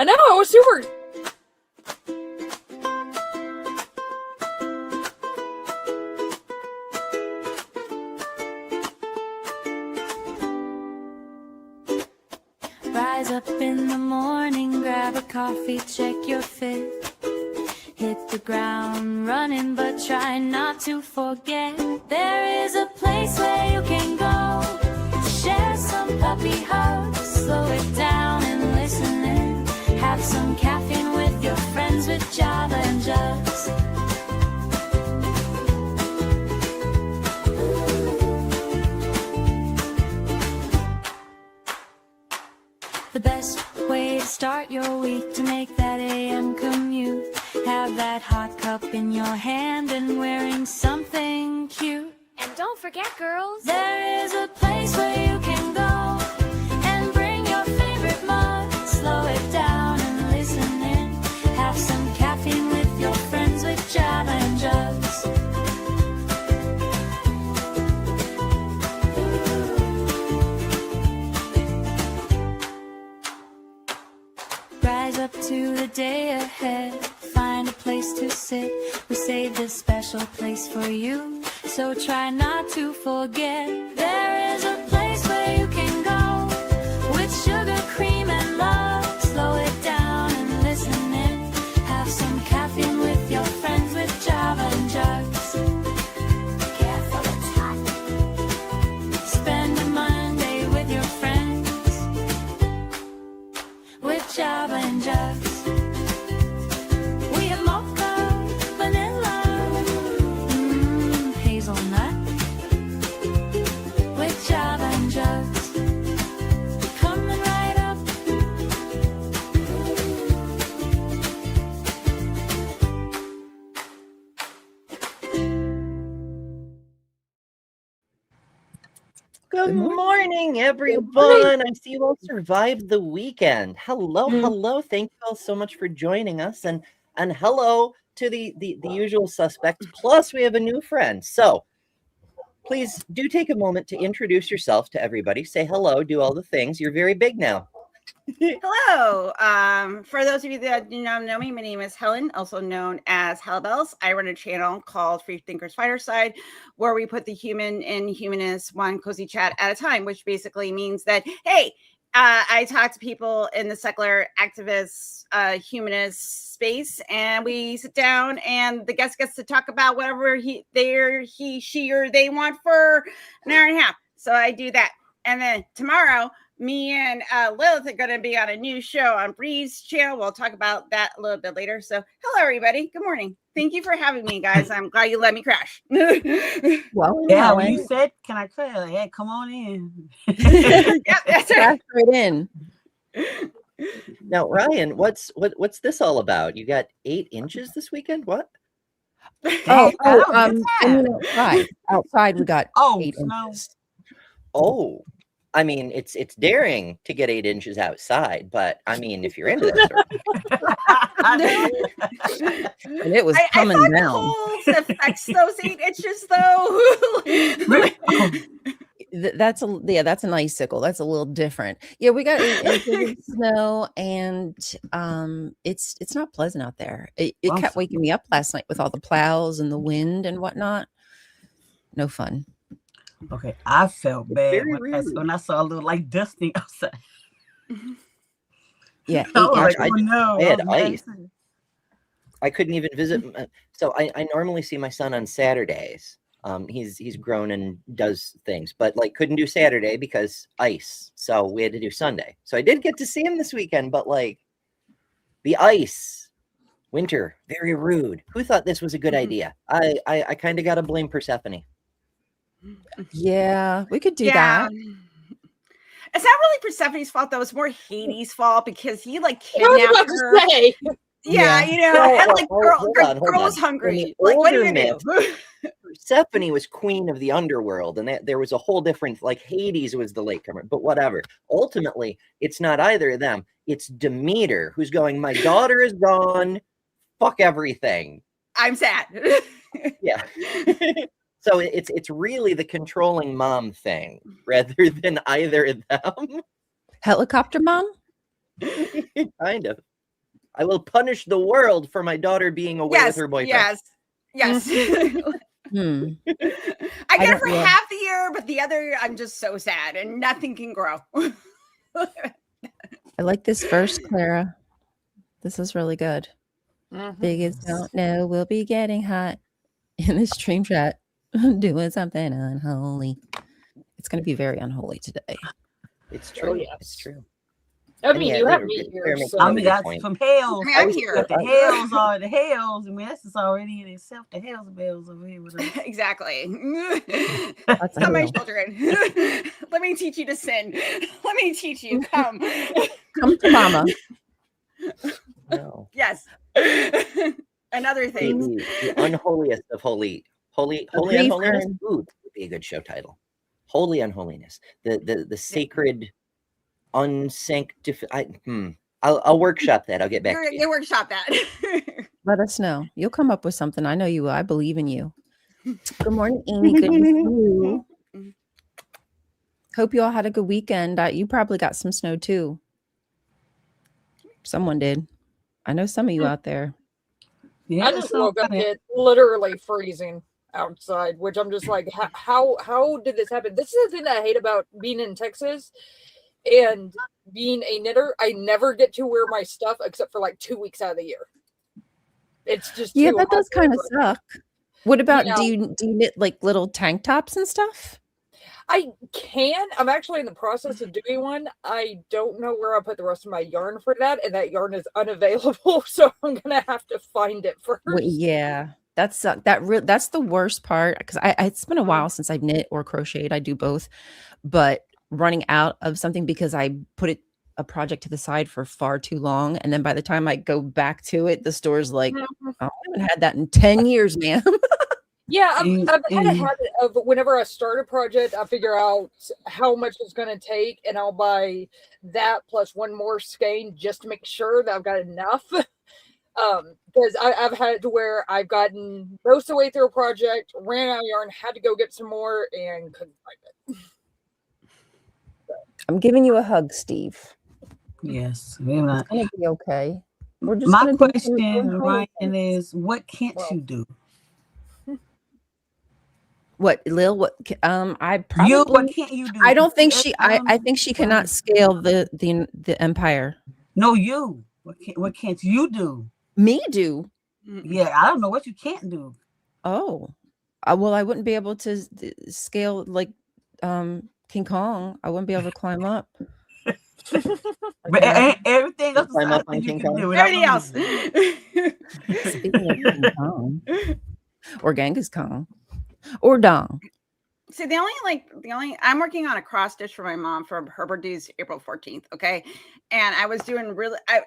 I know, it was super. Rise up in the morning, grab a coffee, check your fit. Hit the ground running, but try not to forget. There is a place where you can go to share some puppy hugs. Slow it down and listen in. Have some caffeine with your friends with Java and Jugs. The best way to start your week, to make that AM commute. Have that hot cup in your hand and wearing something cute. And don't forget, girls, there is a place where you can go and bring your favorite mug. Slow it down and listen in. Have some caffeine with your friends with Java and Jugs. Rise up to the day ahead. Find a place to sit. We saved a special place for you, so try not to forget. There is a place where you can go with sugar, cream, and love. Slow it down and listen in. Have some caffeine with your friends with Java and Jugs. Careful, it's hot. Spend a Monday with your friends with Java and Jugs. We have mocha, vanilla, hazelnut with Java and Jugs. Coming right up. Good morning, everyone. I see you all survived the weekend. Hello. Thank you all so much for joining us. And hello to the usual suspects. Plus, we have a new friend. So please do take a moment to introduce yourself to everybody. Say hello, do all the things. You're very big now. Hello. For those of you that do not know me, my name is Helen, also known as Halibels. I run a channel called Free Thinkers Fireside, where we put the human and humanist one cozy chat at a time, which basically means that, hey, I talk to people in the secular activist humanist space, and we sit down and the guest gets to talk about whatever he, she, or they want for an hour and a half. So I do that. And then tomorrow, me and Lilith are going to be on a new show on Bree's channel. We'll talk about that a little bit later. So hello, everybody. Good morning. Thank you for having me, guys. I'm glad you let me crash. Well, yeah, when you said, can I crash? Yeah, come on in. Yeah, that's right. Right in. Now, Ryan, what's this all about? You got 8 inches this weekend? What? Outside we got 8 no. inches. Oh, I mean, it's daring to get 8 inches outside, but I mean, if you're into that sort of And it was coming I down. Cold affects those 8 inches, though. That's an icicle. That's a little different. Yeah, we got 8 inches of snow, and it's not pleasant out there. It kept waking me up last night with all the plows and the wind and whatnot. No fun. Okay, I felt bad when I saw a little like dusting outside. Yeah, I had ice. I couldn't even visit. So I normally see my son on Saturdays. He's grown and does things, but like couldn't do Saturday because ice. So we had to do Sunday. So I did get to see him this weekend, but like the ice, winter, very rude. Who thought this was a good idea? I kind of got to blame Persephone. Yeah, we could do that. It's not really Persephone's fault, though. It's more Hades' fault because he like kidnapped her. Yeah, you know, and like girl was hungry. Like, what do you do? Persephone was queen of the underworld, and there was a whole different, like Hades was the latecomer, but whatever. Ultimately, it's not either of them. It's Demeter who's going, my daughter is gone. Fuck everything. I'm sad. Yeah. So it's really the controlling mom thing rather than either of them. Helicopter mom? Kind of. I will punish the world for my daughter being away with her boyfriend. Yes. Hmm. I get it for half the year, but the other, I'm just so sad and nothing can grow. I like this verse, Clara. This is really good. Biggest don't know we'll be getting hot in this stream chat, doing something unholy. It's going to be very unholy today. It's true. Oh, yes. It's true. I mean, you have me here. So. I mean, that's from hells. I'm here. The hells are the hells. I mean, that's just already in itself. The hells bells over here with us. Exactly. Come, my children. Let me teach you to sin. Let me teach you. Come. Come to mama. No. Yes. Another thing. The unholiest of holy unholiness. Ooh, that would be a good show title. Holy unholiness. The sacred unsanctified. I'll workshop that. I'll get back to you. You workshop that. Let us know. You'll come up with something. I know you will. I believe in you. Good morning, Amy. Good to see you. Hope you all had a good weekend. You probably got some snow too. Someone did. I know some of you out there. Yeah, I just woke up, it's literally freezing outside, which I'm just like, how did this happen? This is the thing that I hate about being in Texas and being a knitter. I never get to wear my stuff except for like 2 weeks out of the year. It's just that does kind of suck. What about do you knit like little tank tops and stuff? I can. I'm actually in the process of doing one. I don't know where I'll put the rest of my yarn for that, and that yarn is unavailable, so I'm gonna have to find it first. Well, yeah, that's the worst part, because it's been a while since I've knit or crocheted. I do both, but running out of something because I put a project to the side for far too long, and then by the time I go back to it, the store's like, oh, I haven't had that in 10 years, ma'am. Yeah, I've had a habit of whenever I start a project, I figure out how much it's going to take, and I'll buy that plus one more skein just to make sure that I've got enough. Because I've had to where I've gotten most of the way through a project, ran out of yarn, had to go get some more, and couldn't find it. I'm giving you a hug, Steve. Yes, it's gonna be okay. We're just my question, Ryan, is what can't you do? What, Lil? What? I probably. What can't you do? I don't think she. I think she cannot scale the empire. No, you. What can't you do? Me do. Yeah, I don't know what you can't do. Oh, well, I wouldn't be able to scale like King Kong. I wouldn't be able to climb up. But everything else, climb up on King Kong. Everything else. Speaking of King Kong, or Genghis Kong. Or Dong. So the only I'm working on a cross stitch for my mom for her birthday's April 14th. Okay. And I was doing I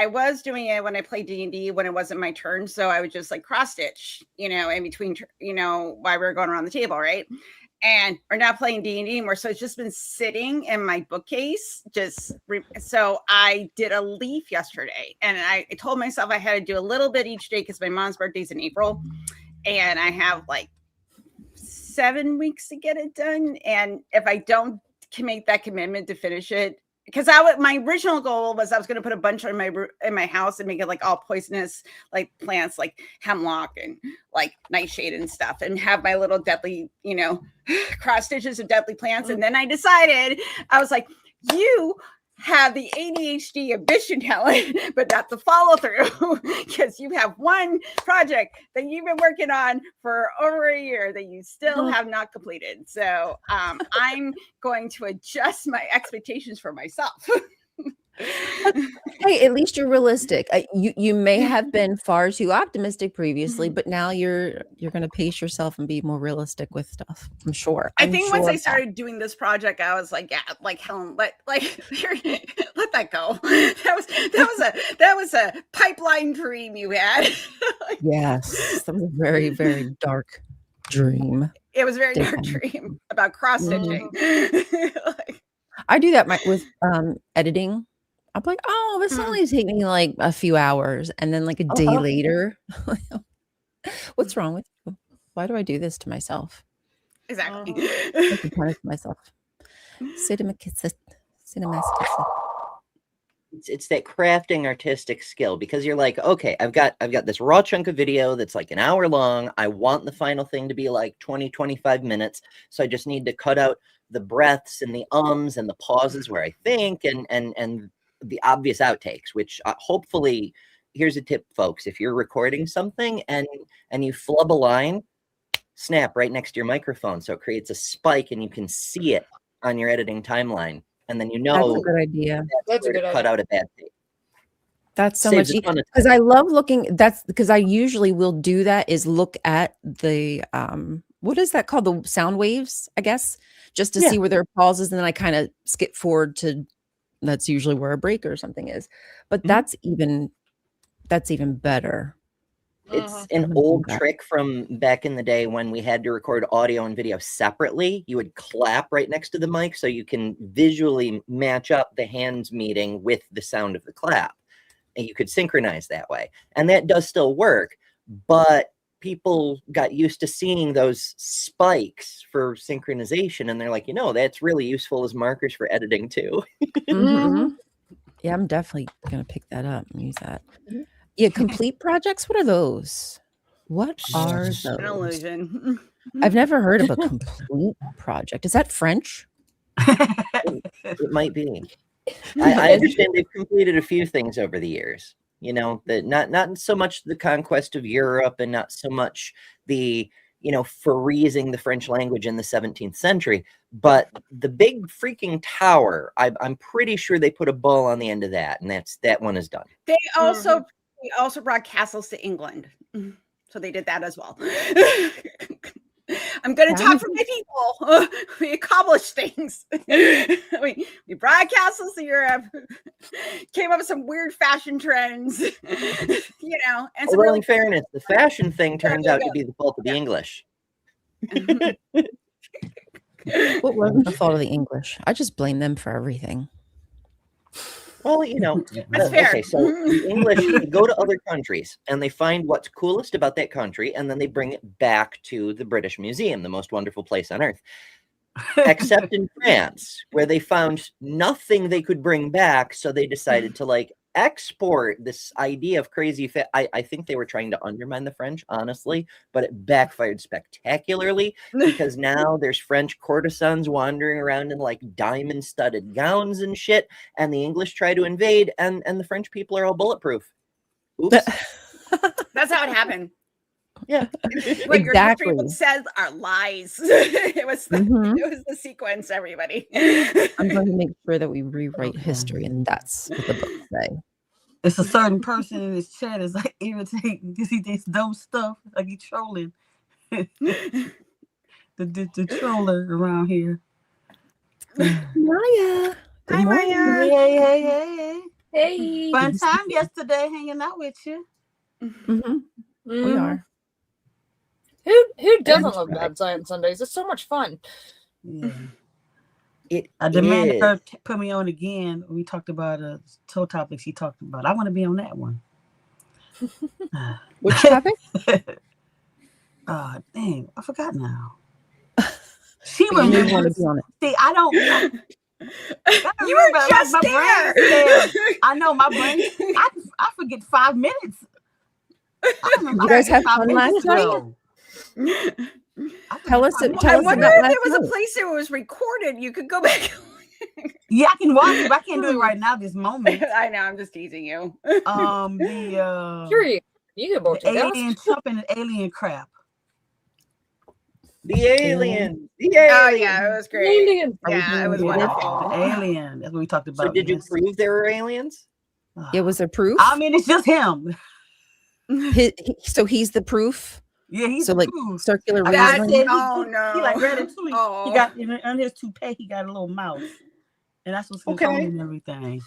was doing it when I played D&D when it wasn't my turn. So I would just like cross stitch, in between, while we were going around the table. Right. And we're not playing D&D anymore. So it's just been sitting in my bookcase. So I did a leaf yesterday, and I told myself I had to do a little bit each day because my mom's birthday's in April. And I have like 7 weeks to get it done, and if I don't make that commitment to finish it, because my original goal was I was going to put a bunch in my house and make it like all poisonous like plants like hemlock and like nightshade and stuff, and have my little deadly cross stitches of deadly plants. And then I decided, I was like, you have the ADHD ambition, Helen, but not the follow through, because you have one project that you've been working on for over a year that you still have not completed. So I'm going to adjust my expectations for myself. Hey, at least you're realistic. You may have been far too optimistic previously, but now you're going to pace yourself and be more realistic with stuff. I'm sure. I think once I started doing this project, I was like, yeah, like Helen, let that go. That was a pipeline dream you had. Yes, that was a very, very dark dream. It was a very dark dream about cross stitching. I do that with editing. I'm like, oh, this only take me like a few hours, and then like a day later, what's wrong with you? Why do I do this to myself? Exactly. I can punish myself. Cinema kisses. It's that crafting artistic skill, because you're like, okay, I've got this raw chunk of video that's like an hour long. I want the final thing to be like 20-25 minutes. So I just need to cut out the breaths and the ums and the pauses where I think, and the obvious outtakes, which hopefully, here's a tip, folks. If you're recording something and you flub a line, snap right next to your microphone, so it creates a spike and you can see it on your editing timeline. And then that's a good idea. That's a good cut idea. out a bad tape. That's so much, because I love looking. That's because I usually will do that, is look at the what is that called, the sound waves, I guess, just to see where there are pauses, and then I kind of skip forward to, that's usually where a break or something is. But that's even better. It's an old trick from back in the day when we had to record audio and video separately. You would clap right next to the mic so you can visually match up the hands meeting with the sound of the clap. And you could synchronize that way. And that does still work, but people got used to seeing those spikes for synchronization. And they're like, that's really useful as markers for editing too. Yeah, I'm definitely going to pick that up and use that. Yeah, complete projects. What are those? What are those? An illusion. I've never heard of a complete project. Is that French? It might be. I understand they've completed a few things over the years. That not so much the conquest of Europe, and not so much the freezing the French language in the 17th century, but the big freaking tower. I'm pretty sure they put a bow on the end of that, and that one is done. They also brought castles to England, so they did that as well. I'm going to talk for my people. We accomplished things. we brought castles to Europe, came up with some weird fashion trends, And some in fairness, the fashion thing turns out to be the fault of the English. What wasn't the fault of the English? I just blame them for everything. Well, that's fair. Okay, so the English go to other countries and they find what's coolest about that country, and then they bring it back to the British Museum, the most wonderful place on earth. Except in France, where they found nothing they could bring back, so they decided to export this idea of crazy. I think they were trying to undermine the French, honestly, but it backfired spectacularly, because now there's French courtesans wandering around in diamond-studded gowns and shit, and the English try to invade, and the French people are all bulletproof. Oops. That's how it happened. Yeah, what your history book says are lies. It was the sequence, everybody. I'm going to make sure that we rewrite history, and that's what the books say. It's a certain person in this chat is irritating because he does dumb stuff, like he's trolling. the troller around here. Maya. Hi, Maya. Hey. Fun time yesterday hanging out with you. We are. Who doesn't love Bad Science Sundays? It's so much fun. Yeah. I demanded her put me on again. We talked about toe topics she talked about. I want to be on that one. Which topic? Dang, I forgot now. She remembers. Want to be on it. See, I don't. You were just my there. I know my brain. I forget 5 minutes. You guys have fun last night? Tell us. I wonder if there was a place that was recorded. You could go back. Yeah, I can watch it, but I can't do it right now. This moment. I know. I'm just teasing you. Sure, you can both the alien chump and the alien crap. The alien. Oh yeah, it was great. Alien. Yeah, it was wonderful. The alien. That's what we talked about. So did you prove there were aliens? It was a proof. I mean, it's just him. So he's the proof. Yeah, he's so proof. Circular reasoning. Oh no, he like Ratatouille. Oh. He got on his toupee. He got a little mouth, and that's what's controlling and everything.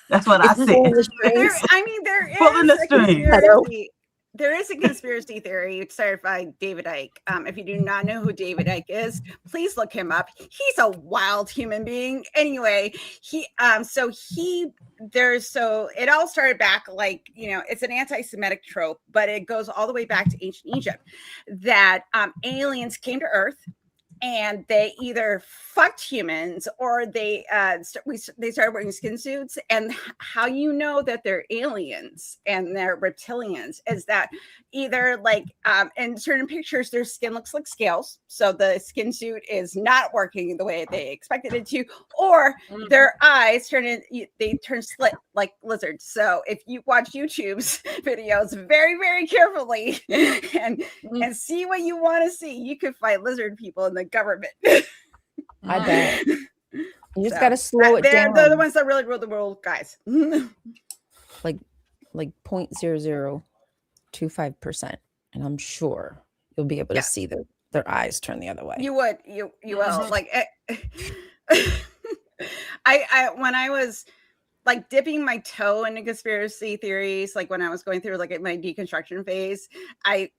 That's what I said. There is a conspiracy. There is a conspiracy theory started by David Icke. If you do not know who David Icke is, please look him up. He's a wild human being. Anyway, it all started back it's an anti-Semitic trope, but it goes all the way back to ancient Egypt that aliens came to Earth and they either fucked humans or they started wearing skin suits. And how you know that they're aliens and they're reptilians is that either like in certain pictures their skin looks like scales, so the skin suit is not working the way they expected it to, or their eyes turn slit like lizards. So if you watch YouTube's videos very, very carefully and see what you want to see, you could find lizard people in the government. I bet. You just got to slow it down. They're the ones that really rule the world, guys. like 0.0025%, and I'm sure you'll be able to see their eyes turn the other way. You would. You will. Like I when I was like dipping my toe into conspiracy theories, like when I was going through like my deconstruction phase, I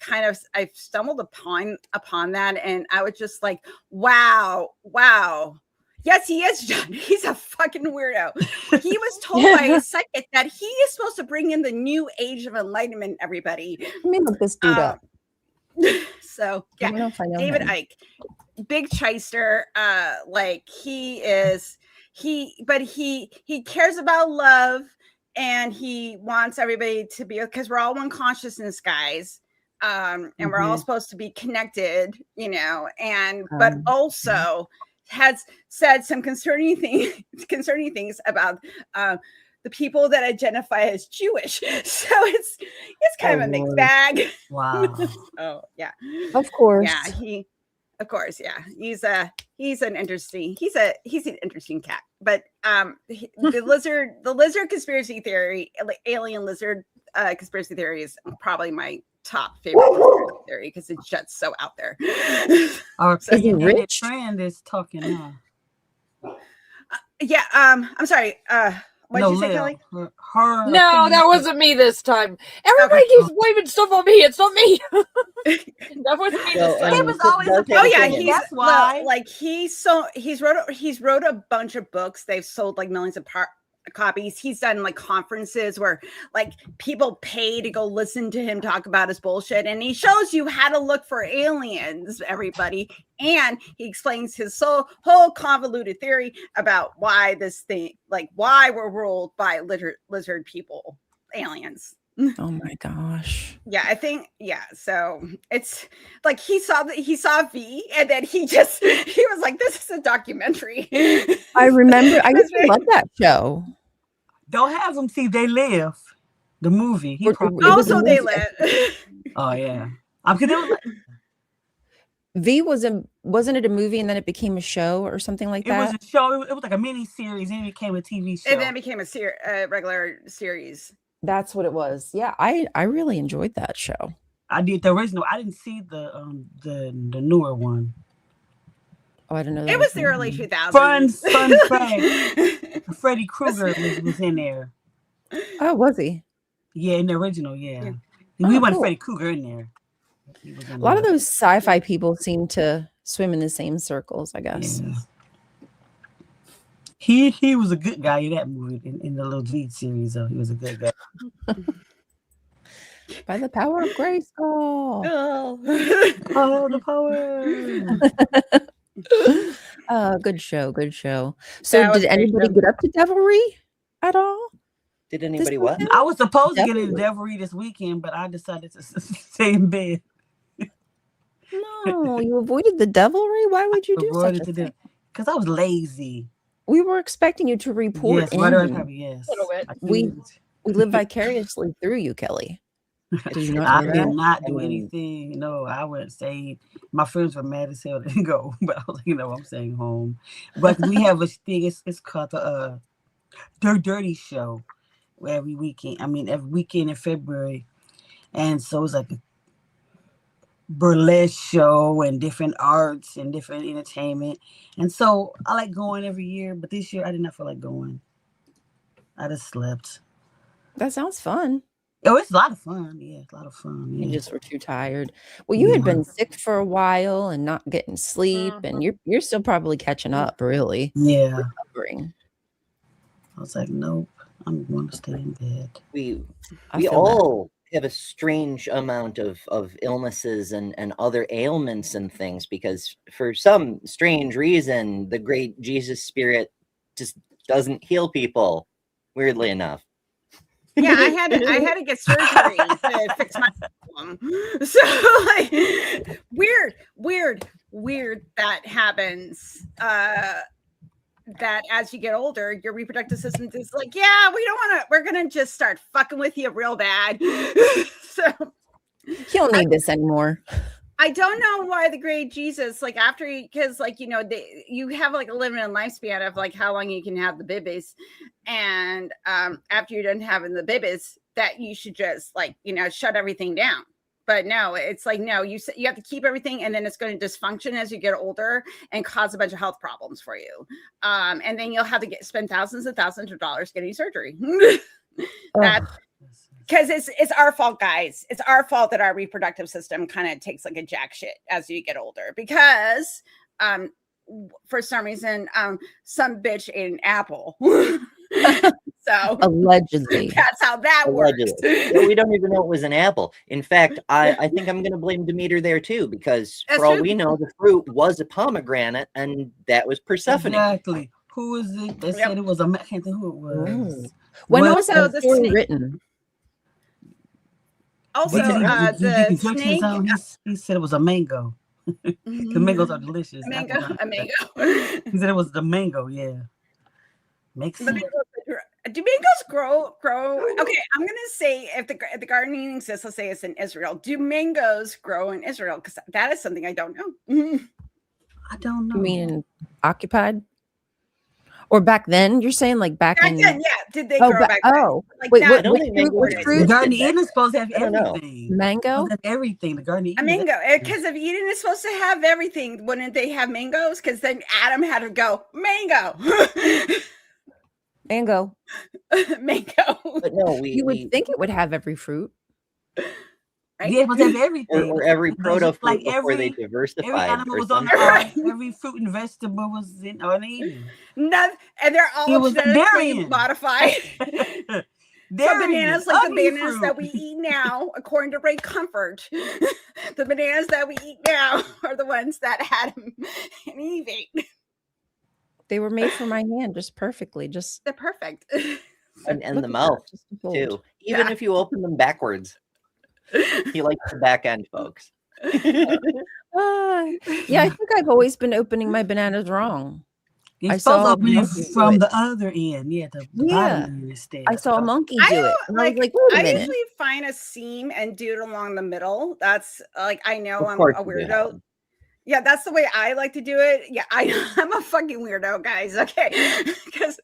stumbled upon that, and I was just like, wow. Yes, he is, John. He's a fucking weirdo. He was told by his psychic that he is supposed to bring in the new age of enlightenment, everybody. Let me look this dude up. So yeah, David Icke, big shyster. Like he cares about love, and he wants everybody to be, because we're all one consciousness, guys. And we're all supposed to be connected, you know, and but also has said some concerning things about the people that identify as Jewish. So it's kind of a mixed bag. Wow. Oh yeah. Of course. Yeah, he's an interesting cat. But the lizard conspiracy theory, alien lizard conspiracy theory is probably my top favorite conspiracy theory because it's just so out there. Our opinionated friend is talking now. Yeah. I'm sorry. What did you say, Kelly? No, that wasn't me this time. Everybody keeps blaming stuff on me. It's not me. That wasn't me this time. It was always that's why. Like he's wrote a bunch of books. They've sold like millions of copies. He's done like conferences where like people pay to go listen to him talk about his bullshit, and he shows you how to look for aliens, everybody, and he explains his whole convoluted theory about why why we're ruled by lizard people, aliens. Oh my gosh. Yeah, I think so it's like he saw V, and then he was like, this is a documentary. I remember. I used to love that show. Don't have them see They Live, the movie. Also They Live. Oh yeah. V wasn't it a movie and then it became a show or something like that? It was a show. It was like a mini series, and it became a TV show. And then it became a regular series. That's what it was. Yeah, I really enjoyed that show. I did the original. I didn't see the newer one. Oh, I don't know. It was the early 2000s. Fun fact. Freddie Krueger was in there. Oh, was he? Yeah, in the original, yeah. We want Freddie Krueger in there. A lot of those sci-fi people seem to swim in the same circles, I guess. Yeah. He was a good guy in that movie, in the little lead series, though. He was a good guy. By the power of Grayskull. Oh, the power. Good show. So did anybody get up to Devilry at all? Did anybody what? I was supposed to get into Devilry this weekend, but I decided to stay in bed. No, you avoided the Devilry? Why would you do such a thing? Because I was lazy. We were expecting you to report in. Yes. We live vicariously through you, Kelly. I did not do anything. No, I went stay. My friends were mad as hell to go, but I was like, I'm staying home. But we have a thing. It's called the Dirty Show every weekend. Every weekend in February, and so it's like a burlesque show and different arts and different entertainment. And so I like going every year, but this year I did not feel like going. I just slept. That sounds fun. Oh, it's a lot of fun. Yeah, it's a lot of fun. Yeah. You just were too tired. Well, you had been sick for a while and not getting sleep, and you're still probably catching up, really. Yeah. Recovering. I was like, nope, I'm going to stay in bed. We all have a strange amount of illnesses and other ailments and things, because for some strange reason, the great Jesus spirit just doesn't heal people, weirdly enough. Yeah, I had to get surgery to fix my problem. So like weird that happens. That as you get older, your reproductive system is like, yeah, we're gonna just start fucking with you real bad. So you don't need this anymore. I don't know why the great Jesus, like after, because like, you know, you have like a limited lifespan of like how long you can have the babies. And after you're done having the babies, that you should just like, you know, shut everything down. But no, it's like, no, you have to keep everything, and then it's going to dysfunction as you get older and cause a bunch of health problems for you. And then you'll have to spend thousands and thousands of dollars getting surgery. That because it's our fault, guys. It's our fault that our reproductive system kind of takes like a jack shit as you get older, because for some reason some bitch ate an apple. So allegedly, that's how that works. We don't even know it was an apple. In fact, I think I'm going to blame Demeter there too, because that's for all we know, the fruit was a pomegranate, and that was Persephone. Exactly. Who is it? They said it was a. I can't think who it was. When was the story written? Also, the snake. He said it was a mango. The mangoes are delicious. A mango. He said it was the mango. Yeah, makes sense. Do mangoes grow? Okay, I'm gonna say if the gardening exists, let's say it's in Israel. Do mangoes grow in Israel? Because that is something I don't know. I don't know. You mean occupied? Or back then? You're saying like back then, in? Yeah. Did they grow back then? Oh, like wait, what fruit? The Garden of Eden is supposed to have everything. Mango? Everything. The Garden of Eden. A mango. Because if Eden is supposed to have everything, wouldn't they have mangoes? Because then Adam had to go, mango. Mango. But no, you would think it would have every fruit. Right? Yeah, but have everything. Or every proto fruit like before they diversified. Every animal was on earth. Every fruit and vegetable was in Eden. And they're all genetically modified. So bananas, like the bananas that we eat now, according to Ray Comfort, the bananas that we eat now are the ones that Adam and Eve ate. They were made for my hand just perfectly. They're perfect. And the mouth too. Even if you open them backwards. He likes the back end, folks. Yeah, I think I've always been opening my bananas wrong. I saw opening from the other end. Yeah, the bottom end instead. I saw a monkey do it. And I was like, wait a minute. I usually find a seam and do it along the middle. That's like, I know I'm a weirdo. Yeah, that's the way I like to do it. Yeah, I'm a fucking weirdo, guys. Okay, because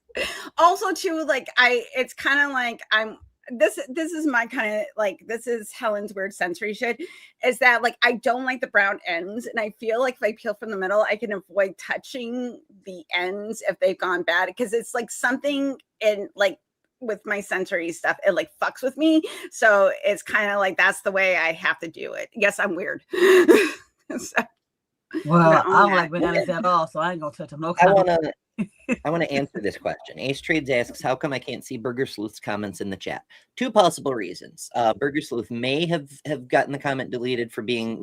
also too, like it's kind of like this is my kind of like, this is Helen's weird sensory shit, is that like I don't like the brown ends, and I feel like if I peel from the middle, I can avoid touching the ends if they've gone bad, because it's like something in like with my sensory stuff, it like fucks with me. So it's kind of like that's the way I have to do it. Yes, I'm weird. Well, I don't like bananas at all, so I ain't gonna touch them. No. I want to answer this question. Ace Trades asks, how come I can't see Burger Sleuth's comments in the chat? Two possible reasons. Burger Sleuth may have gotten the comment deleted for being,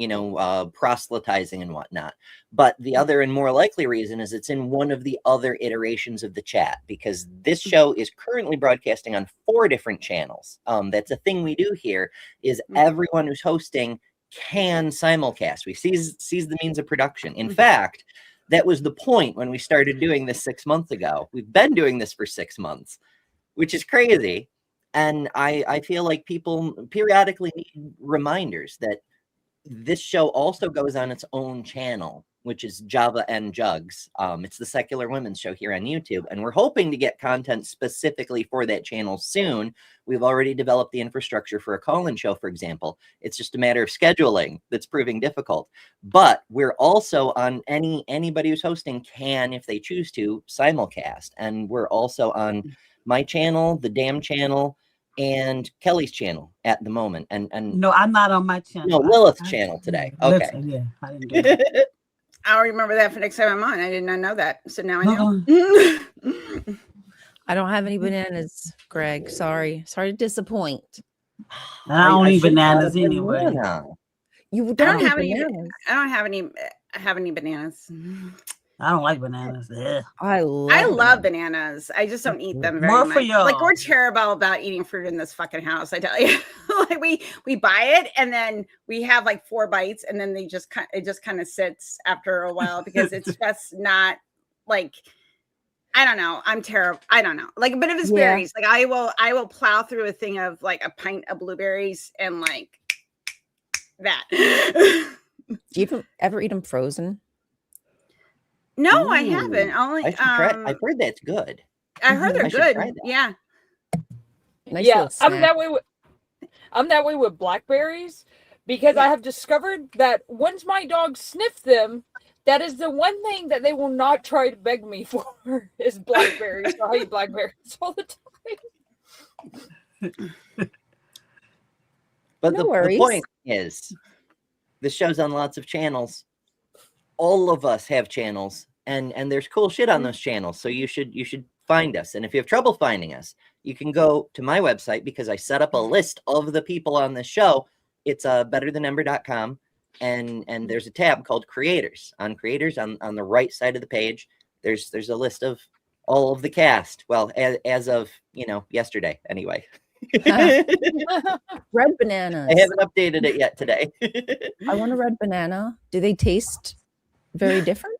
proselytizing and whatnot. But the other and more likely reason is it's in one of the other iterations of the chat, because this show is currently broadcasting on 4 different channels. That's a thing we do here, is everyone who's hosting can simulcast. We seize the means of production. In fact, that was the point when we started doing this 6 months ago. We've been doing this for 6 months, which is crazy. And I feel like people periodically need reminders that this show also goes on its own channel, which is Java and Jugs. It's the Secular Women's Show here on YouTube, and we're hoping to get content specifically for that channel soon. We've already developed the infrastructure for a call-in show, for example. It's just a matter of scheduling that's proving difficult. But we're also on anybody who's hosting can, if they choose to, simulcast. And we're also on my channel, the Damn channel, and Kelly's channel at the moment. And no, I'm not on my channel. No, Lilith's channel today. Okay. Yeah, I didn't do that. I'll remember that for next time I'm on. I did not know that. So now I know. I don't have any bananas, Greg. Sorry to disappoint. I don't eat bananas anyway. You I don't don't have any. bananas. I don't have any bananas. I don't like bananas. Ugh. I love bananas. I just don't eat them very More much. for y'all. Like we're terrible about eating fruit in this fucking house. I tell you, like we buy it and then we have like 4 bites and then it just kind of sits after a while because it's just not like. I don't know. I'm terrible. I don't know. Like, but if it's berries, like I will plow through a thing of like a pint of blueberries and like that. Do you ever eat them frozen? No, I haven't. Only I've heard that's good. I heard they're good. Yeah. Nice Yeah, I'm that way with blackberries because I have discovered that once my dogs sniff them, that is the one thing that they will not try to beg me for is blackberries. So I eat blackberries all the time. But the point is, this show's on lots of channels. All of us have channels, and there's cool shit on those channels. So you should find us. And if you have trouble finding us, you can go to my website because I set up a list of the people on this show. It's betterthanumber.com. And there's a tab called creators. On creators on the right side of the page, there's a list of all of the cast. Well, as of yesterday anyway. Red bananas. I haven't updated it yet today. I want a red banana. Do they taste very different?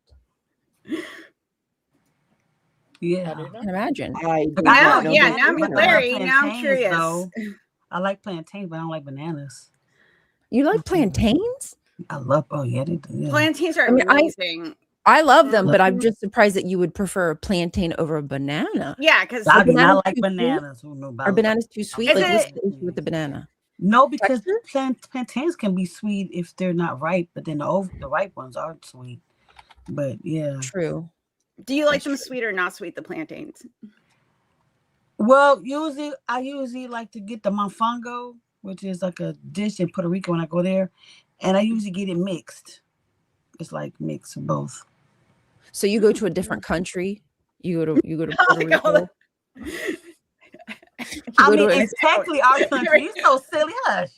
Yeah, I can imagine. Now I'm curious. Though. I like plantains, but I don't like bananas. You like plantains? I love. Oh yeah, they do. Yeah. Plantains are amazing. I love them, but I'm just surprised that you would prefer a plantain over a banana. Yeah, because I do not like bananas. Are bananas too sweet? Like, what's the issue with the banana? No, because plantains can be sweet if they're not ripe, but then the ripe ones are sweet. But yeah, true. Do you like them sweet or not sweet? The plantains. Well, I usually like to get the mofongo, which is like a dish in Puerto Rico when I go there, and I usually get it mixed. It's like mixed of both. So you go to a different country. You go to Puerto Rico. I mean, it's technically our country. You're so silly, hush.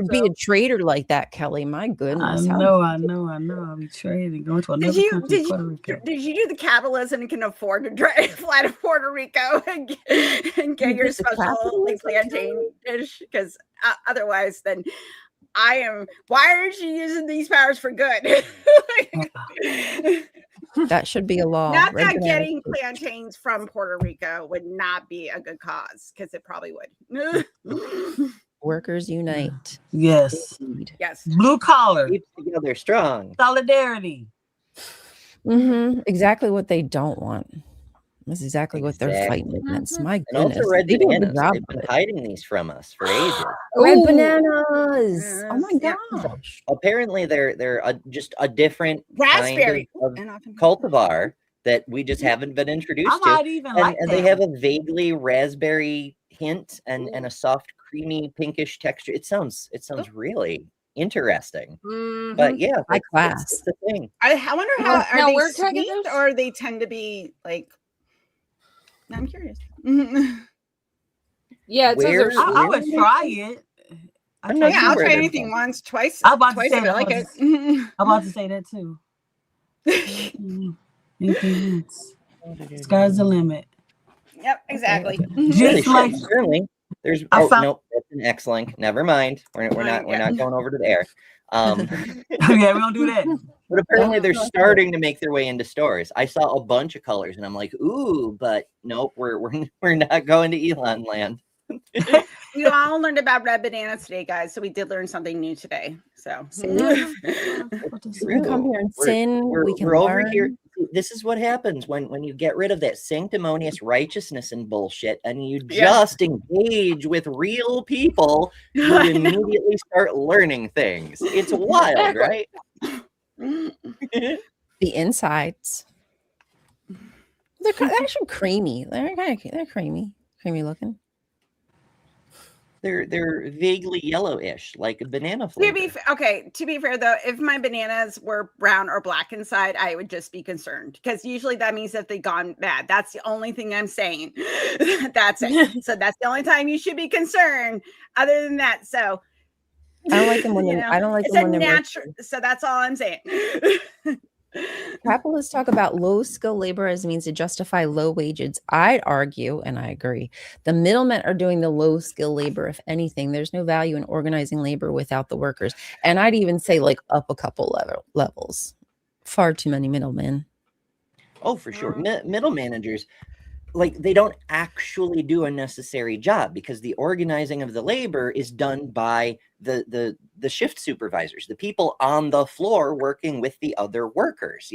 Be a traitor like that, Kelly. My goodness. I know. I'll be trading, going to another country, Puerto Rico. Did you do the capitalism and can afford to fly to Puerto Rico and get your special plantain dish? Because otherwise, then I am. Why aren't you using these powers for good? That should be a law. Not that getting plantains from Puerto Rico would not be a good cause, because it probably would. Workers unite. Yes. Indeed. Yes. Blue collar. Keep together strong. Solidarity. Exactly what they don't want. That's exactly what they're fighting against. My goodness. And also red bananas. They've been hiding these from us for ages. Red bananas. Oh my gosh. Apparently they're just a different raspberry kind of cultivar that we just haven't been introduced to. And they have a vaguely raspberry hint and a soft, creamy, pinkish texture. It sounds really interesting. But yeah, high class. That's the thing. I wonder how are they sweet or they tend to be like. I'm curious. Yeah, I would try it. I'll try anything once, twice. I'm about twice to say I like it. I'm about to say that too. Sky's the limit. Yep, exactly. Just like there's nope, that's an X link. Never mind. We're not going over to the air. Yeah, we don't do that. But apparently they're starting to make their way into stores. I saw a bunch of colors and I'm like, ooh, but nope, we're not going to Elon land. We all learned about red bananas today, guys. So we did learn something new today. So we can come here and sin. We're over here. This is what happens when you get rid of that sanctimonious righteousness and bullshit and you just engage with real people who immediately start learning things. It's wild, right? The insides. They're actually creamy. They're creamy looking. They're vaguely yellowish, like a banana flavor. To be fair though, if my bananas were brown or black inside, I would just be concerned, because usually that means that they've gone bad. That's the only thing I'm saying. That's it. So that's the only time you should be concerned. Other than that, so I don't like them when I don't like them when they're natural. So that's all I'm saying. Capitalists talk about low skill labor as means to justify low wages. I'd argue, and I agree, the middlemen are doing the low skill labor. If anything, there's no value in organizing labor without the workers. And I'd even say like up a couple levels. Far too many middlemen. Oh, for sure. Middle managers, like, they don't actually do a necessary job, because the organizing of the labor is done by the shift supervisors, the people on the floor working with the other workers.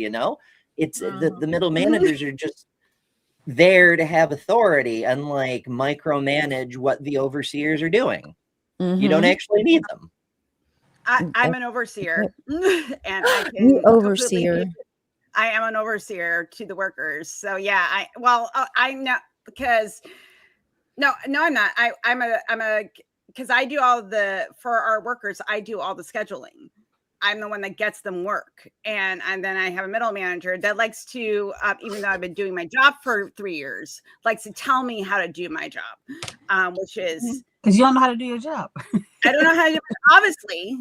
It's the middle managers are just there to have authority and like micromanage what the overseers are doing. You don't actually need them. I'm an overseer, and I can overseer. I am an overseer to the workers. So yeah, I'm not, because no, I'm not. I'm a because I do for our workers, I do all the scheduling. I'm the one that gets them work. And then I have a middle manager that likes to, even though I've been doing my job for 3 years, likes to tell me how to do my job, which is because you don't know how to do your job. I don't know how to do it, obviously.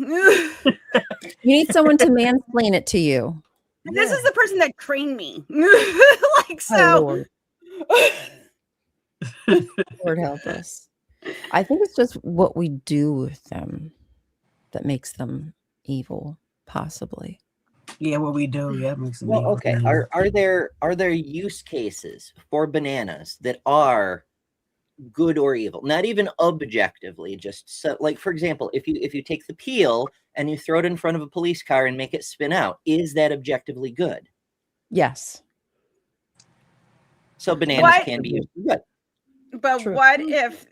You need someone to mansplain it to you. And this is the person that trained me. Like, so. Oh, Lord. Lord help us. I think it's just what we do with them that makes them evil, possibly. Yeah, what we do, yeah, makes them evil. Well, okay. Are there use cases for bananas that are good or evil? Not even objectively, just so, like, for example, if you take the peel and you throw it in front of a police car and make it spin out, is that objectively good? Yes. So bananas can be used for good. But True. What if?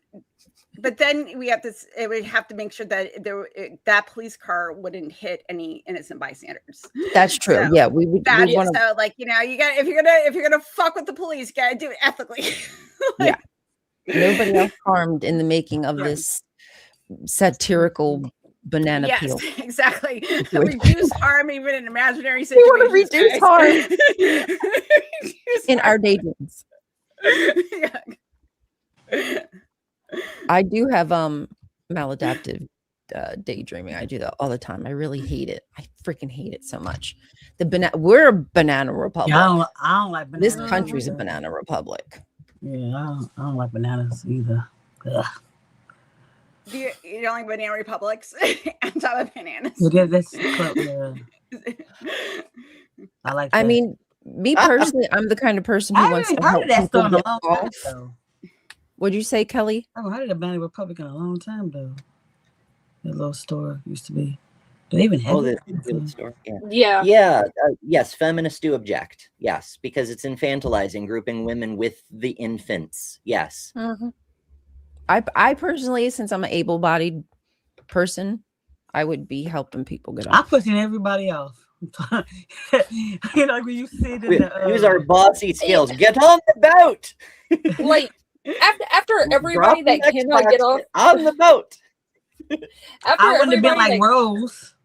But then we have this. It would have to make sure that that police car wouldn't hit any innocent bystanders. That's true. So, yeah, we would. So, like, you got if you're gonna fuck with the police, you gotta do it ethically. Yeah. Nobody else harmed in the making of this satirical banana peel. Exactly. Reduce harm, even in imaginary situations. We want to reduce harm in our daydreams. Yeah. I do have maladaptive daydreaming. I do that all the time. I really hate it. I freaking hate it so much. We're a banana republic. Yeah, I don't like bananas. This country's a banana republic. Yeah, I don't like bananas either. Ugh. You don't like banana republics on top of bananas? Yeah, that's yeah. I like that. I mean, me personally, I'm the kind of person who wants to help people get off. What'd you say, Kelly? I haven't heard of the Banana Republic in a long time, though. That little store used to be. Do they even have the store? Yeah. Yes, feminists do object. Yes, because it's infantilizing, grouping women with the infants. Yes. Mm-hmm. I personally, since I'm an able-bodied person, I would be helping people get off. I'm pushing everybody off. You know, when you sit in use our bossy skills. Get on the boat. Like after everybody that cannot get off on the boat. I wouldn't have been like Rose.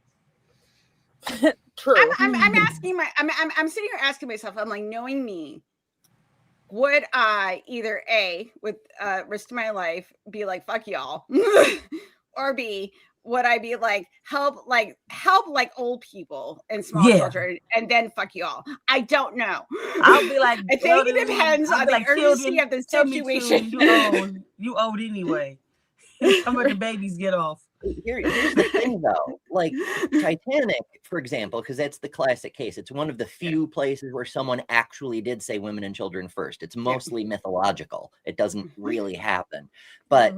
True. I'm asking I'm sitting here asking myself, I'm like, knowing me, would I either A, with risk to my life, be like, fuck y'all, or B, would I be like, help old people and small children, and then fuck y'all? I don't know. I'll be like, I think it depends on the urgency of the situation. You old anyway. How much the babies get off? Here's the thing, though. Like Titanic, for example, because that's the classic case. It's one of the few places where someone actually did say women and children first. It's mostly mythological. It doesn't really happen. But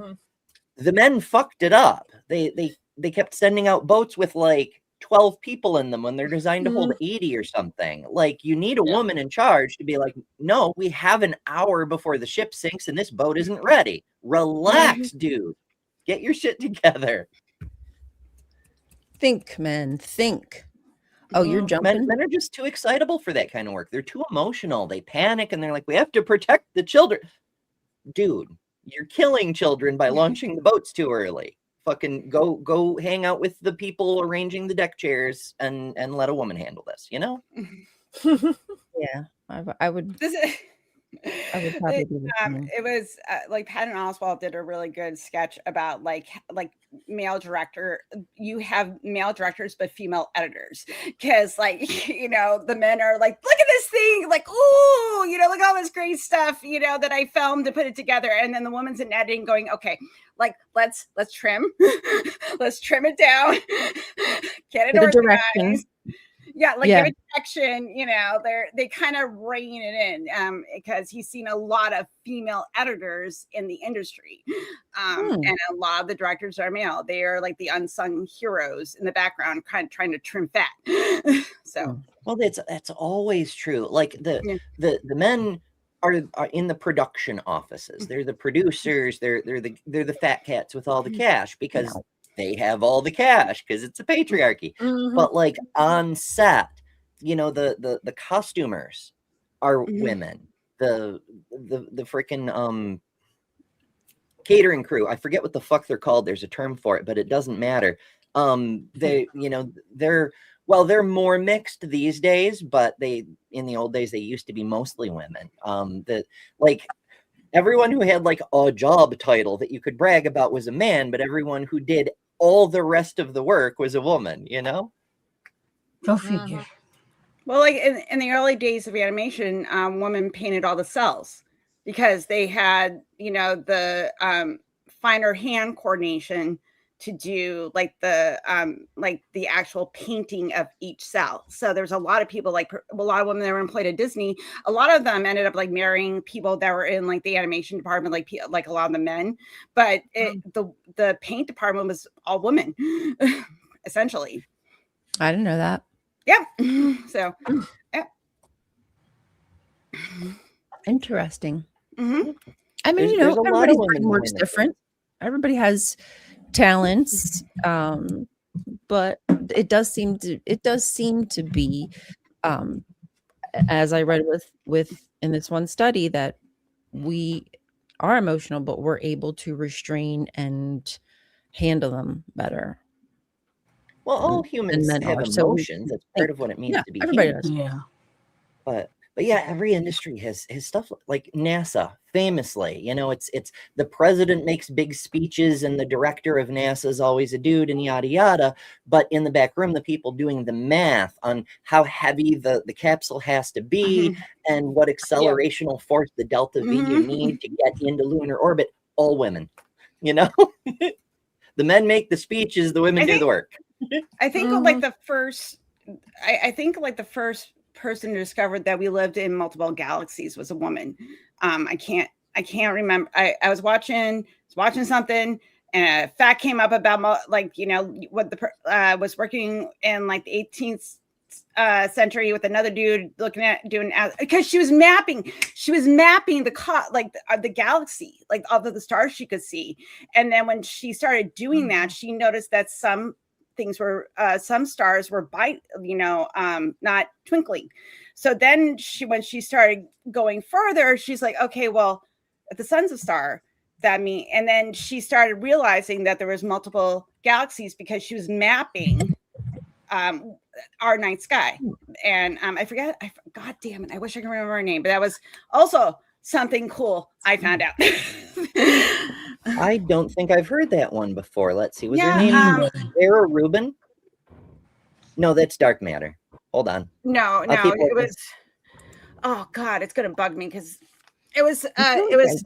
the men fucked it up. They kept sending out boats with like 12 people in them when they're designed to hold 80 or something. Like, you need a woman in charge to be like, no, we have an hour before the ship sinks and this boat isn't ready. Relax, dude. Get your shit together. Think, men. Think. Oh, you're jumping? Men are just too excitable for that kind of work. They're too emotional. They panic and they're like, we have to protect the children. Dude, you're killing children by launching the boats too early. Fucking go hang out with the people arranging the deck chairs and let a woman handle this, you know? Yeah, I would. I would probably do the same. It was like Patton Oswalt did a really good sketch about like male director. You have male directors but female editors, because like, you know, the men are like, look at this thing, like, ooh, you know, look at all this great stuff, you know, that I filmed to put it together, and then the woman's in editing going, okay, like let's trim, let's trim it down, get it organized. Yeah, like give it direction, you know, they kind of rein it in, because he's seen a lot of female editors in the industry. And a lot of the directors are male. They are like the unsung heroes in the background, kind of trying to trim fat. So well, that's always true. Like the men are in the production offices. They're the producers, they're the fat cats with all the cash, because they have all the cash, because it's a patriarchy. But like on set, you know, the costumers are women. The freaking catering crew, I forget what the fuck they're called. There's a term for it, but it doesn't matter. They, you know, they're more mixed these days, but in the old days they used to be mostly women. That like everyone who had like a job title that you could brag about was a man, but everyone who did all the rest of the work was a woman, you know? Go figure. Well, like in the early days of animation, women painted all the cells because they had, you know, the finer hand coordination to do like the actual painting of each cell. So there's a lot of people, like a lot of women that were employed at Disney. A lot of them ended up like marrying people that were in like the animation department, like a lot of the men. But the paint department was all women, essentially. I didn't know that. Yeah. So, yeah. Interesting. Mm-hmm. I mean, you know, everybody's brain works different. Everybody has talents, but it does seem to be, as I read with in this one study, that we are emotional, but we're able to restrain and handle them better. Well, all humans have emotions. That's part of what it means to be everybody human. does. Yeah. But yeah, every industry has stuff like NASA, famously. You know, it's the president makes big speeches and the director of NASA is always a dude and yada yada. But in the back room, the people doing the math on how heavy the capsule has to be and what accelerational force, the delta V you need to get into lunar orbit, all women. You know, the men make the speeches, the women do the work. I think like the first, I think like the first person who discovered that we lived in multiple galaxies was a woman. I can't remember. I was watching something, and a fact came up about like, you know, what the was working in like the 18th century with another dude because she was mapping the galaxy, like all of the stars she could see. And then when she started doing that, she noticed that some stars were not twinkling. So then when she started going further, she's like, okay, well, if the sun's a star, and then she started realizing that there was multiple galaxies because she was mapping our night sky. And God damn it, I wish I could remember her name, but that was also something cool I found out. I don't think I've heard that one before. Let's see. Was her name Sarah Rubin? No, that's Dark Matter. Hold on. No, it was. Oh God, it's gonna bug me because it was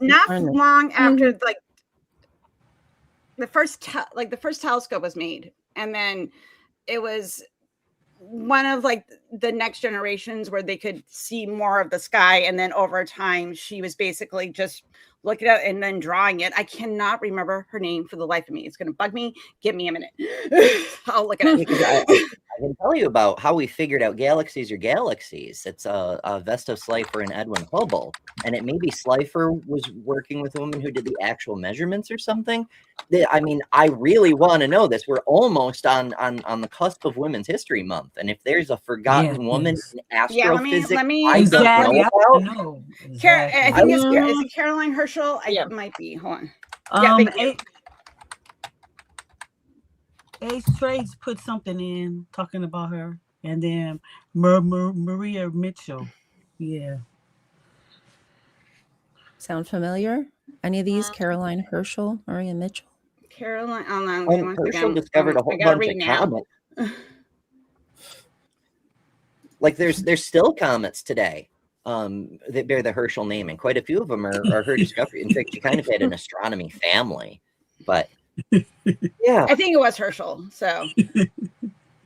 not long after like the first telescope was made, and then it was one of like the next generations where they could see more of the sky, and then over time she was basically just looking at it and then drawing it. I cannot remember her name for the life of me. It's going to bug me. Give me a minute. I'll look it up. I can tell you about how we figured out galaxies are galaxies. It's Vesto Slifer and Edwin Hubble. And it may be Slifer was working with a woman who did the actual measurements or something. I mean, I really want to know this. We're almost on the cusp of Women's History Month. And if there's a forgotten woman in astrophysics, let me I don't know about. I think it's Caroline Herschel. Herschel? Yeah. I might be. Hold on. Ace Trades put something in talking about her, and then Maria Mitchell. Yeah. Sound familiar? Any of these? Caroline Herschel, Maria Mitchell? Caroline, oh no. Herschel discovered a whole bunch of comets. Like there's still comets today that bear the Herschel name, and quite a few of them are her discovery. In fact, she kind of had an astronomy family, but yeah. I think it was Herschel. So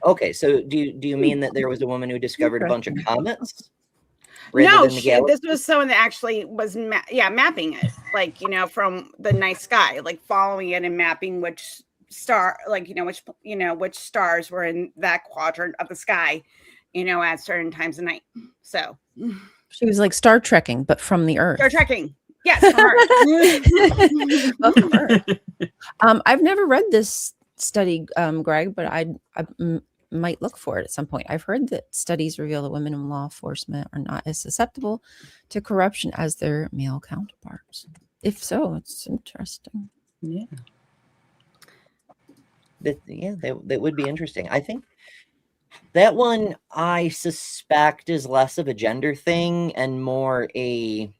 okay, so do you mean that there was a woman who discovered a bunch of comets? No, this was someone that actually was mapping it, like, you know, from the night sky, like following it and mapping which star, like, which stars were in that quadrant of the sky, you know, at certain times of night. So she was like Star Trekking, but from the Earth. Star Trekking. Yes. From Earth. I've never read this study, Greg, but I might look for it at some point. I've heard that studies reveal that women in law enforcement are not as susceptible to corruption as their male counterparts. If so, it's interesting. Yeah. That would be interesting. I think that one, I suspect, is less of a gender thing and more a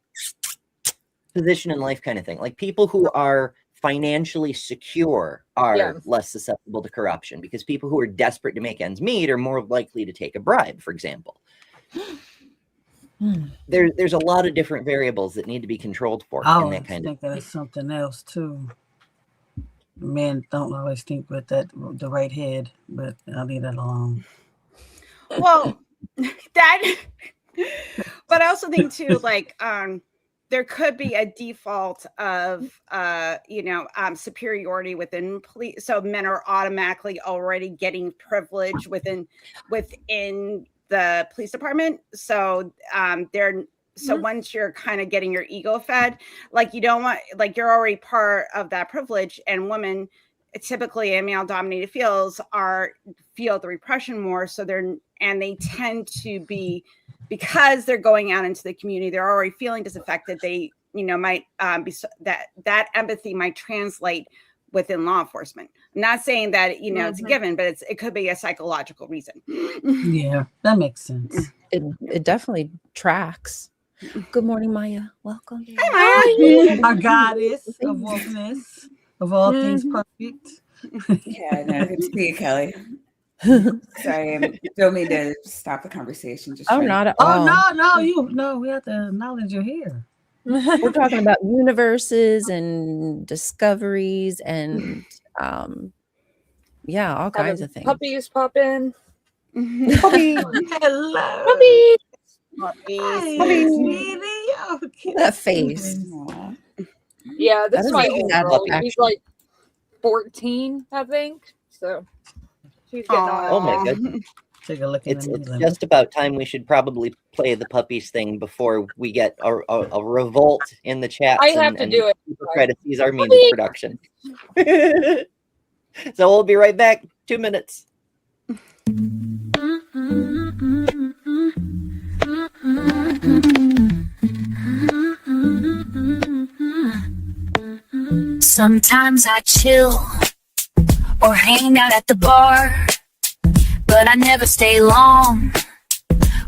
position in life kind of thing. Like people who are financially secure are less susceptible to corruption, because people who are desperate to make ends meet are more likely to take a bribe, for example. There's a lot of different variables that need to be controlled for in that kind of thing. I think that's something else too. Men don't always think with the right head, but I'll leave that alone. Well, that, but I also think too, like, there could be a default of, superiority within police. So men are automatically already getting privilege within the police department. So once you're kind of getting your ego fed, like you don't want, like you're already part of that privilege, and women typically in male dominated fields feel the repression more. So they tend to be, because they're going out into the community, they're already feeling disaffected. They, might be that empathy might translate within law enforcement. I'm not saying that, it's a given, but it could be a psychological reason. Yeah, that makes sense. It definitely tracks. Good morning, Maya. Welcome. Hi, Maya. Our goddess of wokeness, of all things perfect. Yeah, no, good to see you, Kelly. Sorry, I don't mean to stop the conversation. Not at all. No, we have to acknowledge you're here. We're talking about universes and discoveries and all kinds of things. Puppies pop in. Puppies. Hello. Puppies. Puppies. That face. Yeah, this is my old girl. He's like 14, I think. So she's getting on. Oh my goodness. Take a look. It's just about time we should probably play the puppies thing before we get a revolt in the chat. I have to do it. People try to seize our means of production. So we'll be right back. 2 minutes. Sometimes I chill or hang out at the bar, but I never stay long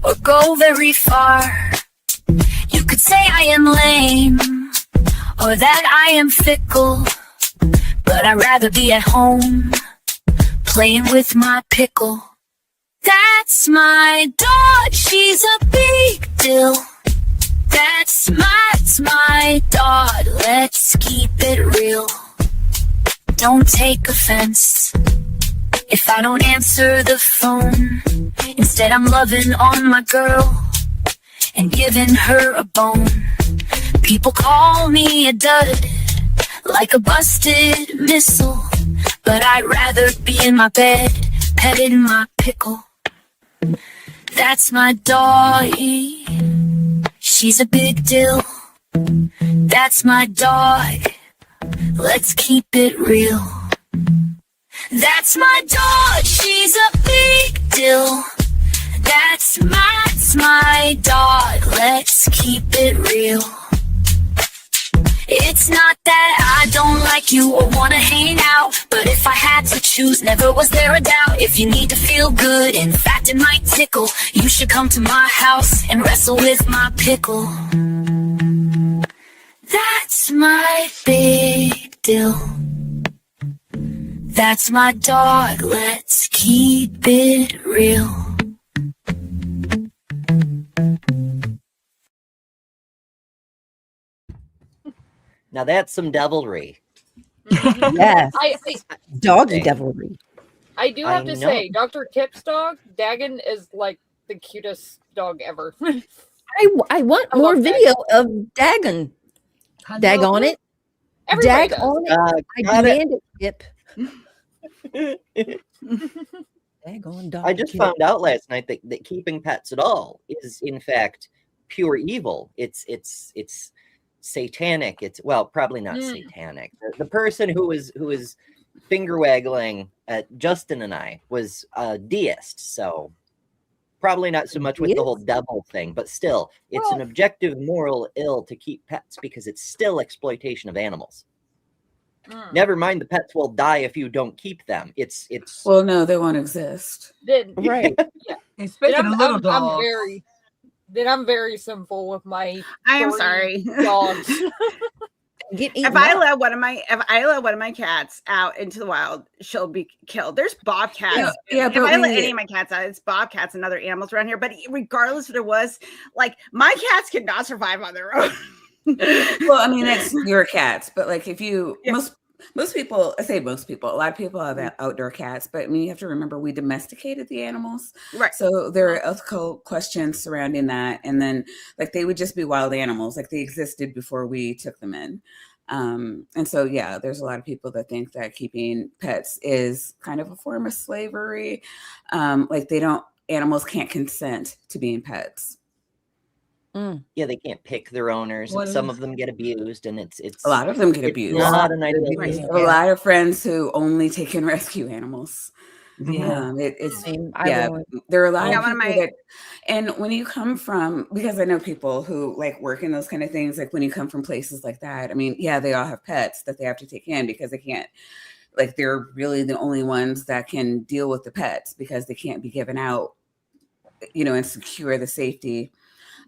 or go very far. You could say I am lame or that I am fickle, but I'd rather be at home playing with my pickle. That's my dog, she's a big deal. That's my dog, let's keep it real. Don't take offense if I don't answer the phone. Instead I'm loving on my girl and giving her a bone. People call me a dud, like a busted missile, but I'd rather be in my bed, petting my pickle. That's my doggy, she's a big deal. That's my dog, let's keep it real. That's my dog, she's a big deal. That's my dog, let's keep it real. It's not that I don't like you or wanna hang out, but if I had to choose, never was there a doubt. If you need to feel good, in fact it might tickle, you should come to my house and wrestle with my pickle. That's my big deal. That's my dog, let's keep it real. Now that's some devilry. Yes. Doggy devilry. I do have to say, Dr. Kip's dog, Dagon, is like the cutest dog ever. I want more video of Dagon. Dag on it. Dag on it. I demand it, Kip. Dag on Dr. I just found out last night that keeping pets at all is in fact pure evil. It's satanic. It's, well, probably not satanic. The person who was finger waggling at Justin and I was a deist, so probably not so much with the whole devil thing, but still, it's an objective moral ill to keep pets because it's still exploitation of animals. Never mind, the pets will die if you don't keep them. It's well, no, they won't exist. Right. Yeah. Especially the little dogs. I'm very simple with my. I am sorry. Dogs. If I let one of my cats out into the wild, she'll be killed. There's bobcats. If I let any of my cats out, it's bobcats and other animals around here. But regardless if there was, like, my cats cannot survive on their own. Well, I mean, that's your cats, but like if you most people, I say most people, a lot of people have outdoor cats, but I mean, you have to remember we domesticated the animals, right? So there are ethical questions surrounding that, and then like they would just be wild animals, like they existed before we took them in. And so, yeah, there's a lot of people that think that keeping pets is kind of a form of slavery. Like animals can't consent to being pets. Yeah, they can't pick their owners, and some of them get abused, and it's a lot of them get abused. Not a nice I have a lot of friends who only take in rescue animals. Yeah, there are a lot of people that, and when you come from, because I know people who like work in those kind of things, like when you come from places like that, I mean, yeah, they all have pets that they have to take in because they can't, like they're really the only ones that can deal with the pets because they can't be given out, and secure the safety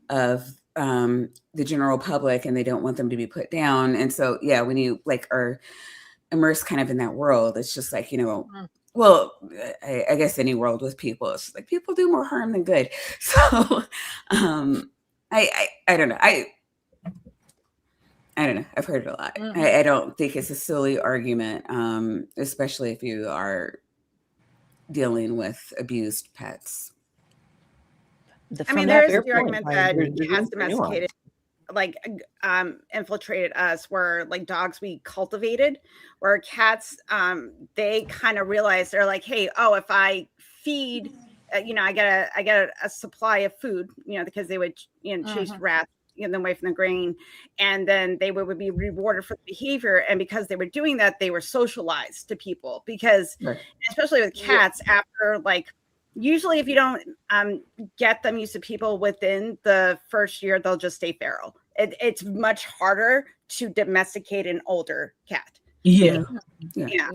of the general public, and they don't want them to be put down. And so, yeah, when you like are immersed kind of in that world, it's just like, well, I guess any world with people, it's like people do more harm than good. So I don't know. I don't know. I've heard it a lot. I don't think it's a silly argument, especially if you are dealing with abused pets. I mean, there is the argument that cats domesticated, like, infiltrated us, where like dogs we cultivated, where cats, they kind of realized they're like, hey, if I feed, I get a supply of food, because they would, chase rats, them away from the grain, and then they would be rewarded for the behavior. And because they were doing that, they were socialized to people, because especially with cats, after like, usually if you don't get them used to people within the first year, they'll just stay feral. It's much harder to domesticate an older cat. Yeah.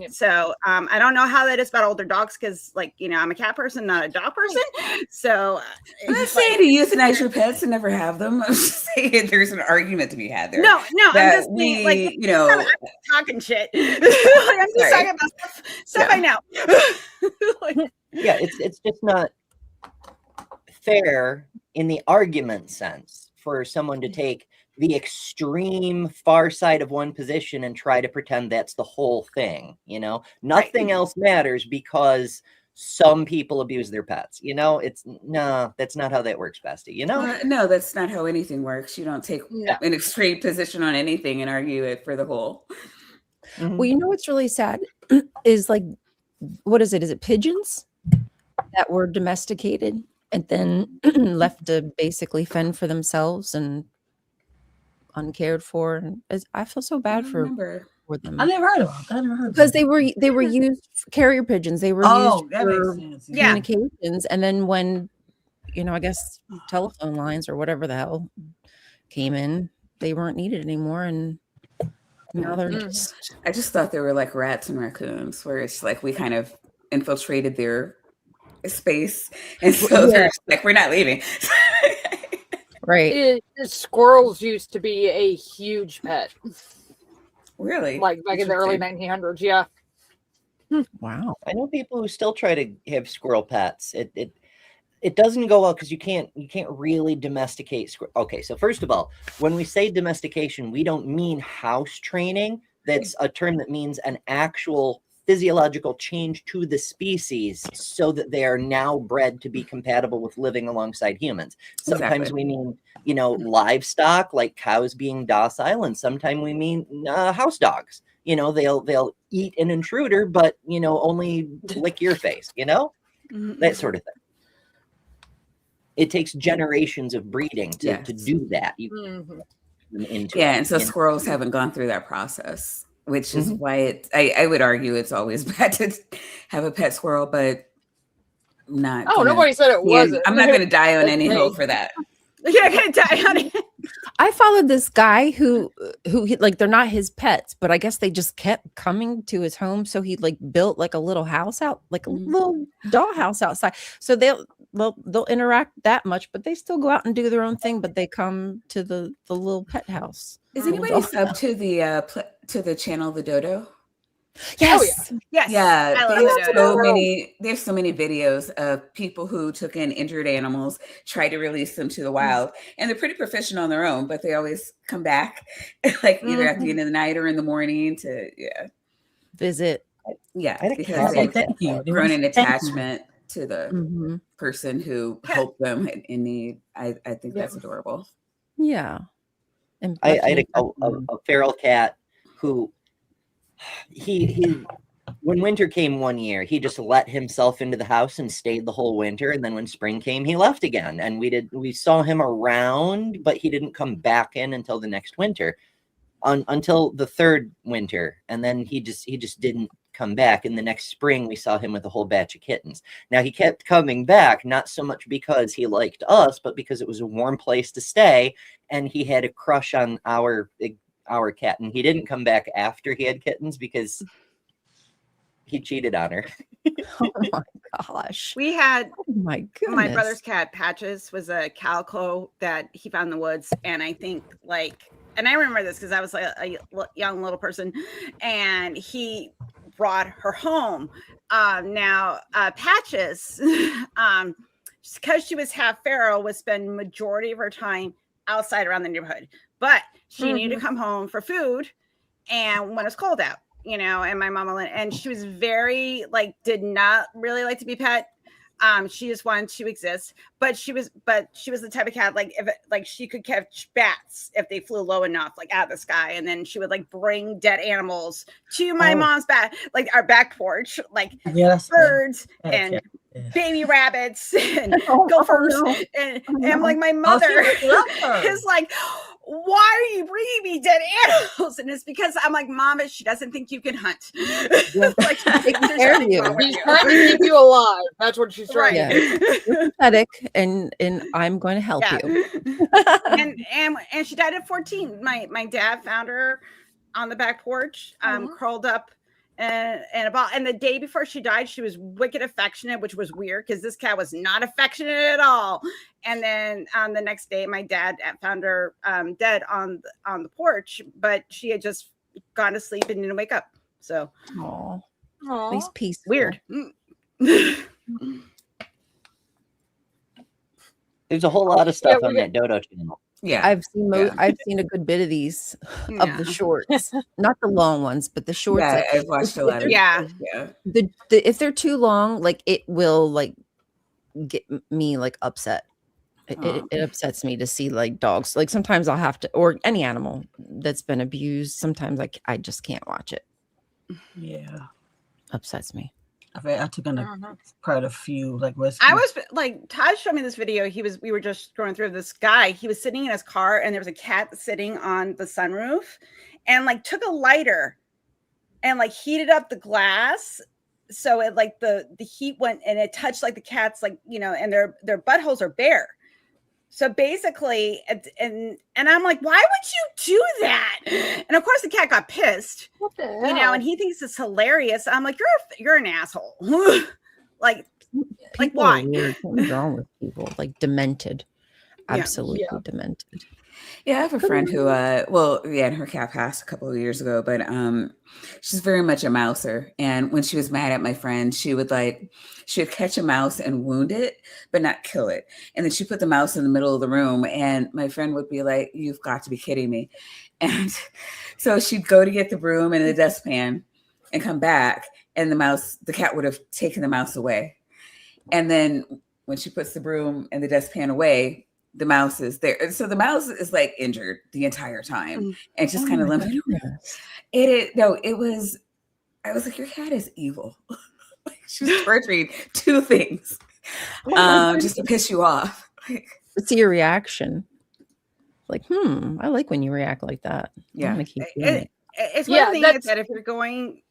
So I don't know how that is about older dogs, because like, I'm a cat person, not a dog person. So I'm not saying to euthanize your pets and never have them. I'm just saying there's an argument to be had there. No, I'm just saying, like, I'm talking shit. Like, I'm just talking about stuff I know. Yeah, it's just not fair in the argument sense for someone to take the extreme far side of one position and try to pretend that's the whole thing. Nothing else matters because some people abuse their pets. That's not how that works, Bestie. No, that's not how anything works. You don't take an extreme position on anything and argue it for the whole. Well, what's really sad is like, what is it? Is it pigeons that were domesticated and then left to basically fend for themselves and uncared for? And I feel so bad for them. I never heard about that. Because they were used for carrier pigeons. They were used for communications, and then when I guess telephone lines or whatever the hell came in, they weren't needed anymore, and Now they're Mm-hmm. just. I just thought they were like rats and raccoons, where it's like we kind of infiltrated their space, and so they're just like, we're not leaving. Right. Squirrels used to be a huge pet. Really? Like back in the early 1900s, yeah. Wow. I know people who still try to have squirrel pets. It doesn't go well because you can't really domesticate squirrel. Okay, so first of all, when we say domestication, we don't mean house training. That's a term that means an actual physiological change to the species so that they are now bred to be compatible with living alongside humans. Sometimes we mean, livestock, like cows being docile, and sometimes we mean house dogs. They'll eat an intruder, but only lick your face, that sort of thing. It takes generations of breeding to do that. And so squirrels haven't gone through that process, which is why I would argue it's always bad to have a pet squirrel, but not. Oh, nobody said it wasn't. I'm not going to die on any hill for that. You're going to die on it. I followed this guy who like, they're not his pets, but I guess they just kept coming to his home. So he like built like a little house out, like a little doll house outside. So they'll interact that much, but they still go out and do their own thing. But they come to the little pet house. Is anybody sub to the channel The Dodo? Yes. Oh, yeah. Yes. Yeah. I love There's so many videos of people who took in injured animals, try to release them to the wild, and they're pretty proficient on their own, but they always come back like either at the end of the night or in the morning to visit. Yeah. Because they've grown an attachment to the person who helped them in need. I think that's adorable. Yeah. And I had a feral cat who he when winter came one year, he just let himself into the house and stayed the whole winter, and then when spring came, he left again. And we saw him around, but he didn't come back in until the next winter, until the third winter, and then he just didn't come back. And the next spring we saw him with a whole batch of kittens. Now he kept coming back, not so much because he liked us, but because it was a warm place to stay, and he had a crush on our cat, and he didn't come back after he had kittens because he cheated on her. Oh my gosh. We had my brother's cat Patches was a calico that he found in the woods, and I think and I remember this because I was like a young little person, and he brought her home. Now Patches, because she was half feral, would spend majority of her time outside around the neighborhood, but she needed to come home for food and when it's cold out, and my mama, and she was very did not really like to be pet. She just wanted to exist, but she was the type of cat, if she could catch bats if they flew low enough, out of the sky. And then she would bring dead animals to my mom's our back porch, birds and baby rabbits and gophers. And I'm like, my mother is like, why are you bringing me dead animals? And it's because I'm like, Mama, she doesn't think you can hunt. She's taking care of you. She's trying to keep you alive. That's what she's trying to do. You're pathetic, and I'm going to help you. and she died at 14. My dad found her on the back porch, curled up and the day before she died, she was wicked affectionate, which was weird because this cat was not affectionate at all. And then the next day, my dad found her dead on the porch, but she had just gone to sleep and didn't wake up. So, at least peaceful. Weird. There's a whole lot of stuff on that Dodo channel. Yeah, I've seen a good bit of these of the shorts, not the long ones, but the shorts. Yeah, I've watched a lot of. Yeah. If they're too long, it will get me upset. It upsets me to see dogs. Sometimes I'll have to, or any animal that's been abused. Sometimes I just can't watch it. Yeah, upsets me. I took on quite a few rescue. I was Todd showed me this video. We were just going through this guy. He was sitting in his car and there was a cat sitting on the sunroof and took a lighter and heated up the glass. So it the heat went and it touched the cats and their buttholes are bare. So basically, and I'm like, why would you do that? And of course, the cat got pissed. What the hell? You know, and he thinks it's hilarious. I'm like, you're an asshole. like why? What's wrong with people? Like demented, absolutely demented. Yeah, I have a friend who, and her cat passed a couple of years ago, but she's very much a mouser. And when she was mad at my friend, she would catch a mouse and wound it, but not kill it. And then she put the mouse in the middle of the room, and my friend would be like, "You've got to be kidding me." And so she'd go to get the broom and the dustpan and come back, and the cat would have taken the mouse away. And then when she puts the broom and the dustpan away, the mouse is there. So the mouse is like injured the entire time and just kind of limping. I was like, your cat is evil. She's torturing two things just to piss you off. Let's see your reaction. Like, I like when you react like that. Yeah. I'm gonna keep doing it. It's one thing is that if you're going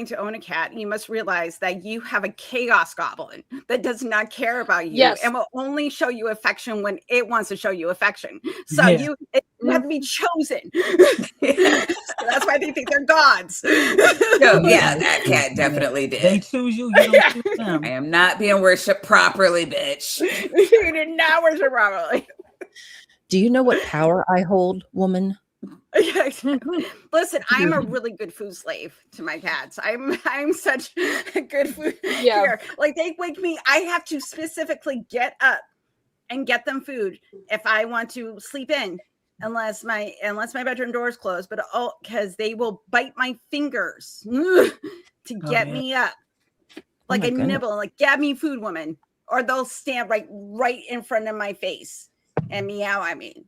to own a cat, you must realize that you have a chaos goblin that does not care about you and will only show you affection when it wants to show you affection. So you have to be chosen. So that's why they think they're gods. No, that cat definitely did. They choose you, you don't choose them. I am not being worshipped properly, bitch. You did not worship properly. Do you know what power I hold, woman? Listen, I'm a really good food slave to my cats. I'm such a good food here. Like they wake me, I have to specifically get up and get them food if I want to sleep in, unless my bedroom door is closed. But because they will bite my fingers to get me up, like a nibble, like "Grab me food, woman," or they'll stand right in front of my face and meow at me.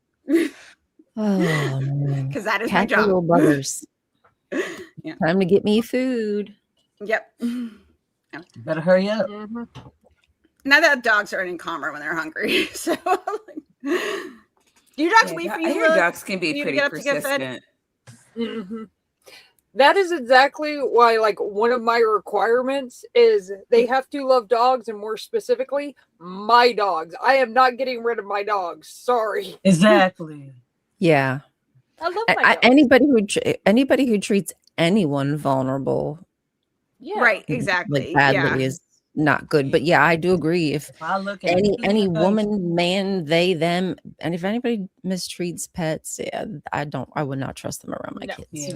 Oh man, because that is Cat my job. little brothers. Time to get me food. Yep. Better hurry up. Now that dogs are any calmer when they're hungry. So your dogs wait for you. I hear dogs can be pretty persistent. That is exactly why, like, one of my requirements is they have to love dogs, and more specifically, my dogs. I am not getting rid of my dogs. Sorry. Exactly. Yeah. I love my dogs. Anybody who treats anyone vulnerable, right, exactly, like badly is not good. But yeah, I do agree. If I look at any woman, man, they, them, and if anybody mistreats pets, I would not trust them around my kids.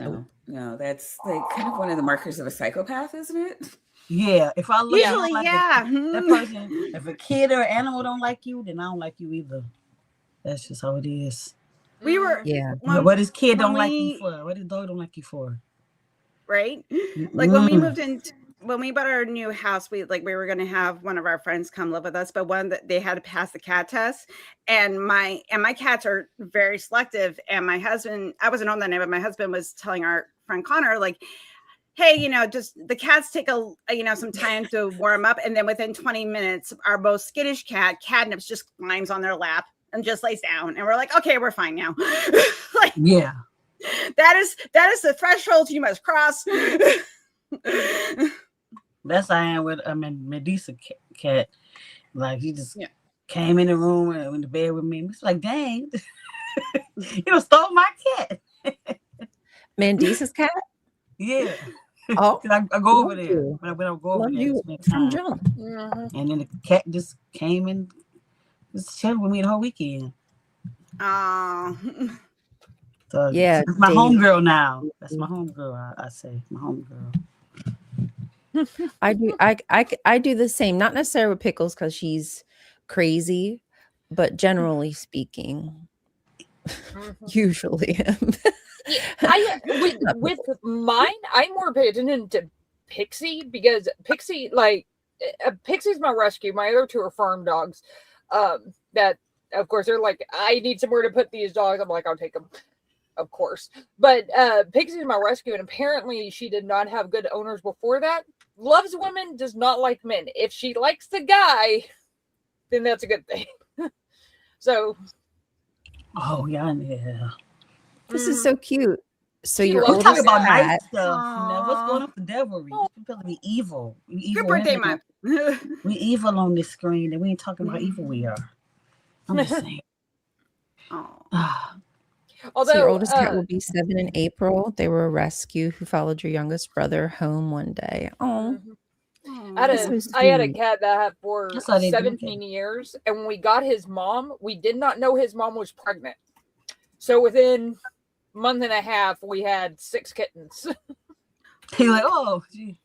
No, that's like kind of one of the markers of a psychopath, isn't it? Yeah, if I look usually, like that person, if a kid or animal don't like you, then I don't like you either. That's just how it is. We were what does kid don't like you for? What does dog don't like you for? Right? Like when we moved in, when we bought our new house, we were going to have one of our friends come live with us, but one that they had to pass the cat test, and my cats are very selective. And my husband, I wasn't on that night, but my husband was telling our friend Connor, like, hey, just the cats take some time to warm up, and then within 20 minutes, our most skittish cat, Catnips, just climbs on their lap and just lays down, and we're like, okay, we're fine now. That is the threshold you must cross. That's how I am with Medusa cat. Like he just came in the room and in the bed with me. It's like, dang, you stole my cat. Mandisa's cat? Yeah. Oh, I go over there. When I go over there, from jump. And then the cat just came and just chilling with me the whole weekend. So yeah, it's my homegirl now. That's my homegirl. I say my homegirl. I do the same, not necessarily with Pickles because she's crazy, but generally speaking, usually. With mine, I more pay attention to Pixie because Pixie's my rescue. My other two are farm dogs. That of course they're like, I need somewhere to put these dogs. I'm like, I'll take them. Of course. But Pixie's my rescue, and apparently she did not have good owners before that. Loves women, does not like men. If she likes the guy, then that's a good thing. So. Oh, yeah. This is so cute. So you're talking about nice stuff. What's going on with Devilry? People be evil. Good birthday, month. We evil on this screen, and we ain't talking about how evil we are. I'm just saying. Oh. Although so your oldest cat will be 7 in April. They were a rescue who followed your youngest brother home one day. Oh. I had a cat that I had for 17 years, and when we got his mom, we did not know his mom was pregnant. So within a month and a half, we had 6 kittens. He like, oh, gee.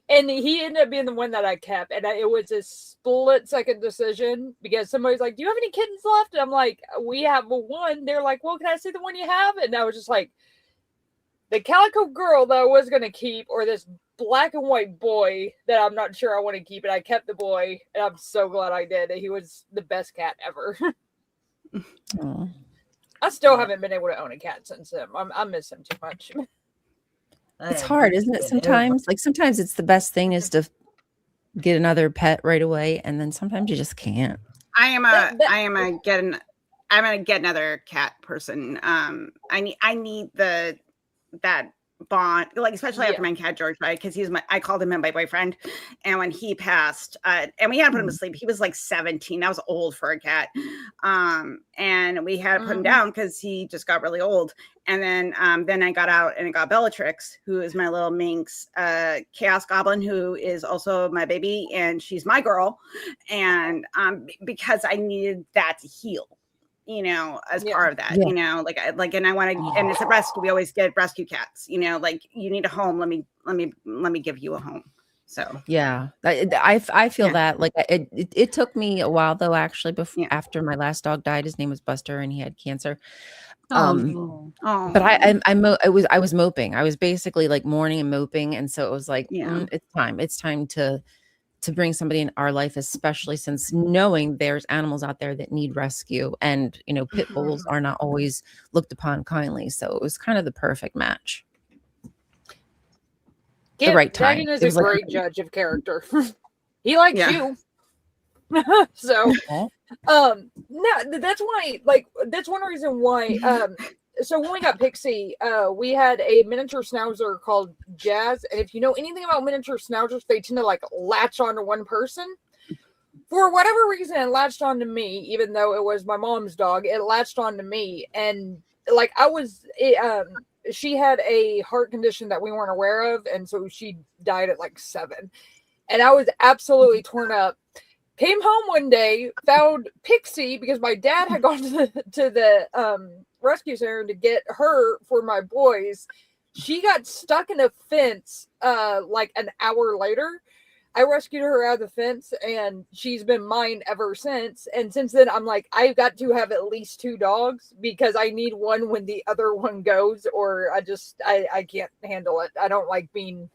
And he ended up being the one that I kept, and it was a split-second decision because somebody's like, "Do you have any kittens left?" And I'm like, "We have one." They're like, "Well, can I see the one you have?" And I was just like, the calico girl that I was going to keep, or this black and white boy that I'm not sure I want to keep. And I kept the boy, and I'm so glad I did. He was the best cat ever. I still haven't been able to own a cat since him. I miss him too much. It's hard, isn't it? Sometimes, like sometimes it's the best thing is to get another pet right away, and then sometimes you just can't. I'm gonna get another cat person. I need that bond, like especially after my cat George died, because I called him my boyfriend, and when he passed, and we had to put him to sleep. He was like 17. That was old for a cat, and we had to put him down because he just got really old. And then I got out and I got Bellatrix, who is my little minx chaos goblin, who is also my baby, and she's my girl, and because I needed that to heal. As part of that, and I want to, and it's a rescue. We always get rescue cats, like you need a home. Let me give you a home. So yeah, I feel that like it took me a while though, actually, after my last dog died. His name was Buster, and he had cancer. But I was moping. I was basically like mourning and moping, and so it was like it's time to bring somebody in our life, especially since knowing there's animals out there that need rescue, and pit bulls are not always looked upon kindly. So it was kind of the perfect match. The right time. Dragon is a great judge of character. He likes you. So no, that's why, that's one reason why so when we got Pixie, we had a miniature schnauzer called Jazz, and if you know anything about miniature schnauzers, they tend to latch onto one person. For whatever reason, it latched onto me, even though it was my mom's dog. It latched onto me, and she had a heart condition that we weren't aware of, and so she died at 7, and I was absolutely torn up. Came home one day, found Pixie because my dad had gone to the rescue center to get her for my boys. She got stuck in a fence an hour later. I rescued her out of the fence, and she's been mine ever since. And since then, I'm like, I've got to have at least 2 dogs because I need one when the other one goes, or I can't handle it. I don't like being.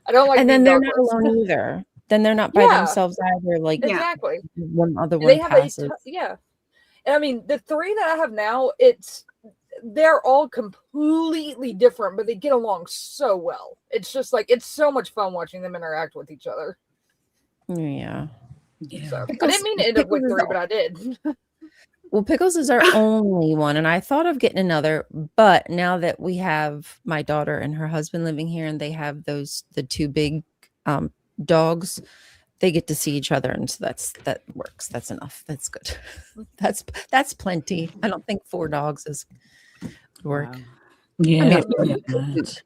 And then they're not alone either. Then they're not by themselves either. Exactly. One other one passes. And I mean, the 3 that I have now, they're all completely different, but they get along so well. It's just it's so much fun watching them interact with each other. Yeah. So, I didn't mean to end up with 3, but I did. Well, Pickles is our only one, and I thought of getting another, but now that we have my daughter and her husband living here, and they have the 2 big dogs, they get to see each other, and so that works. That's enough. That's good. That's plenty. I don't think 4 dogs is work. Yeah,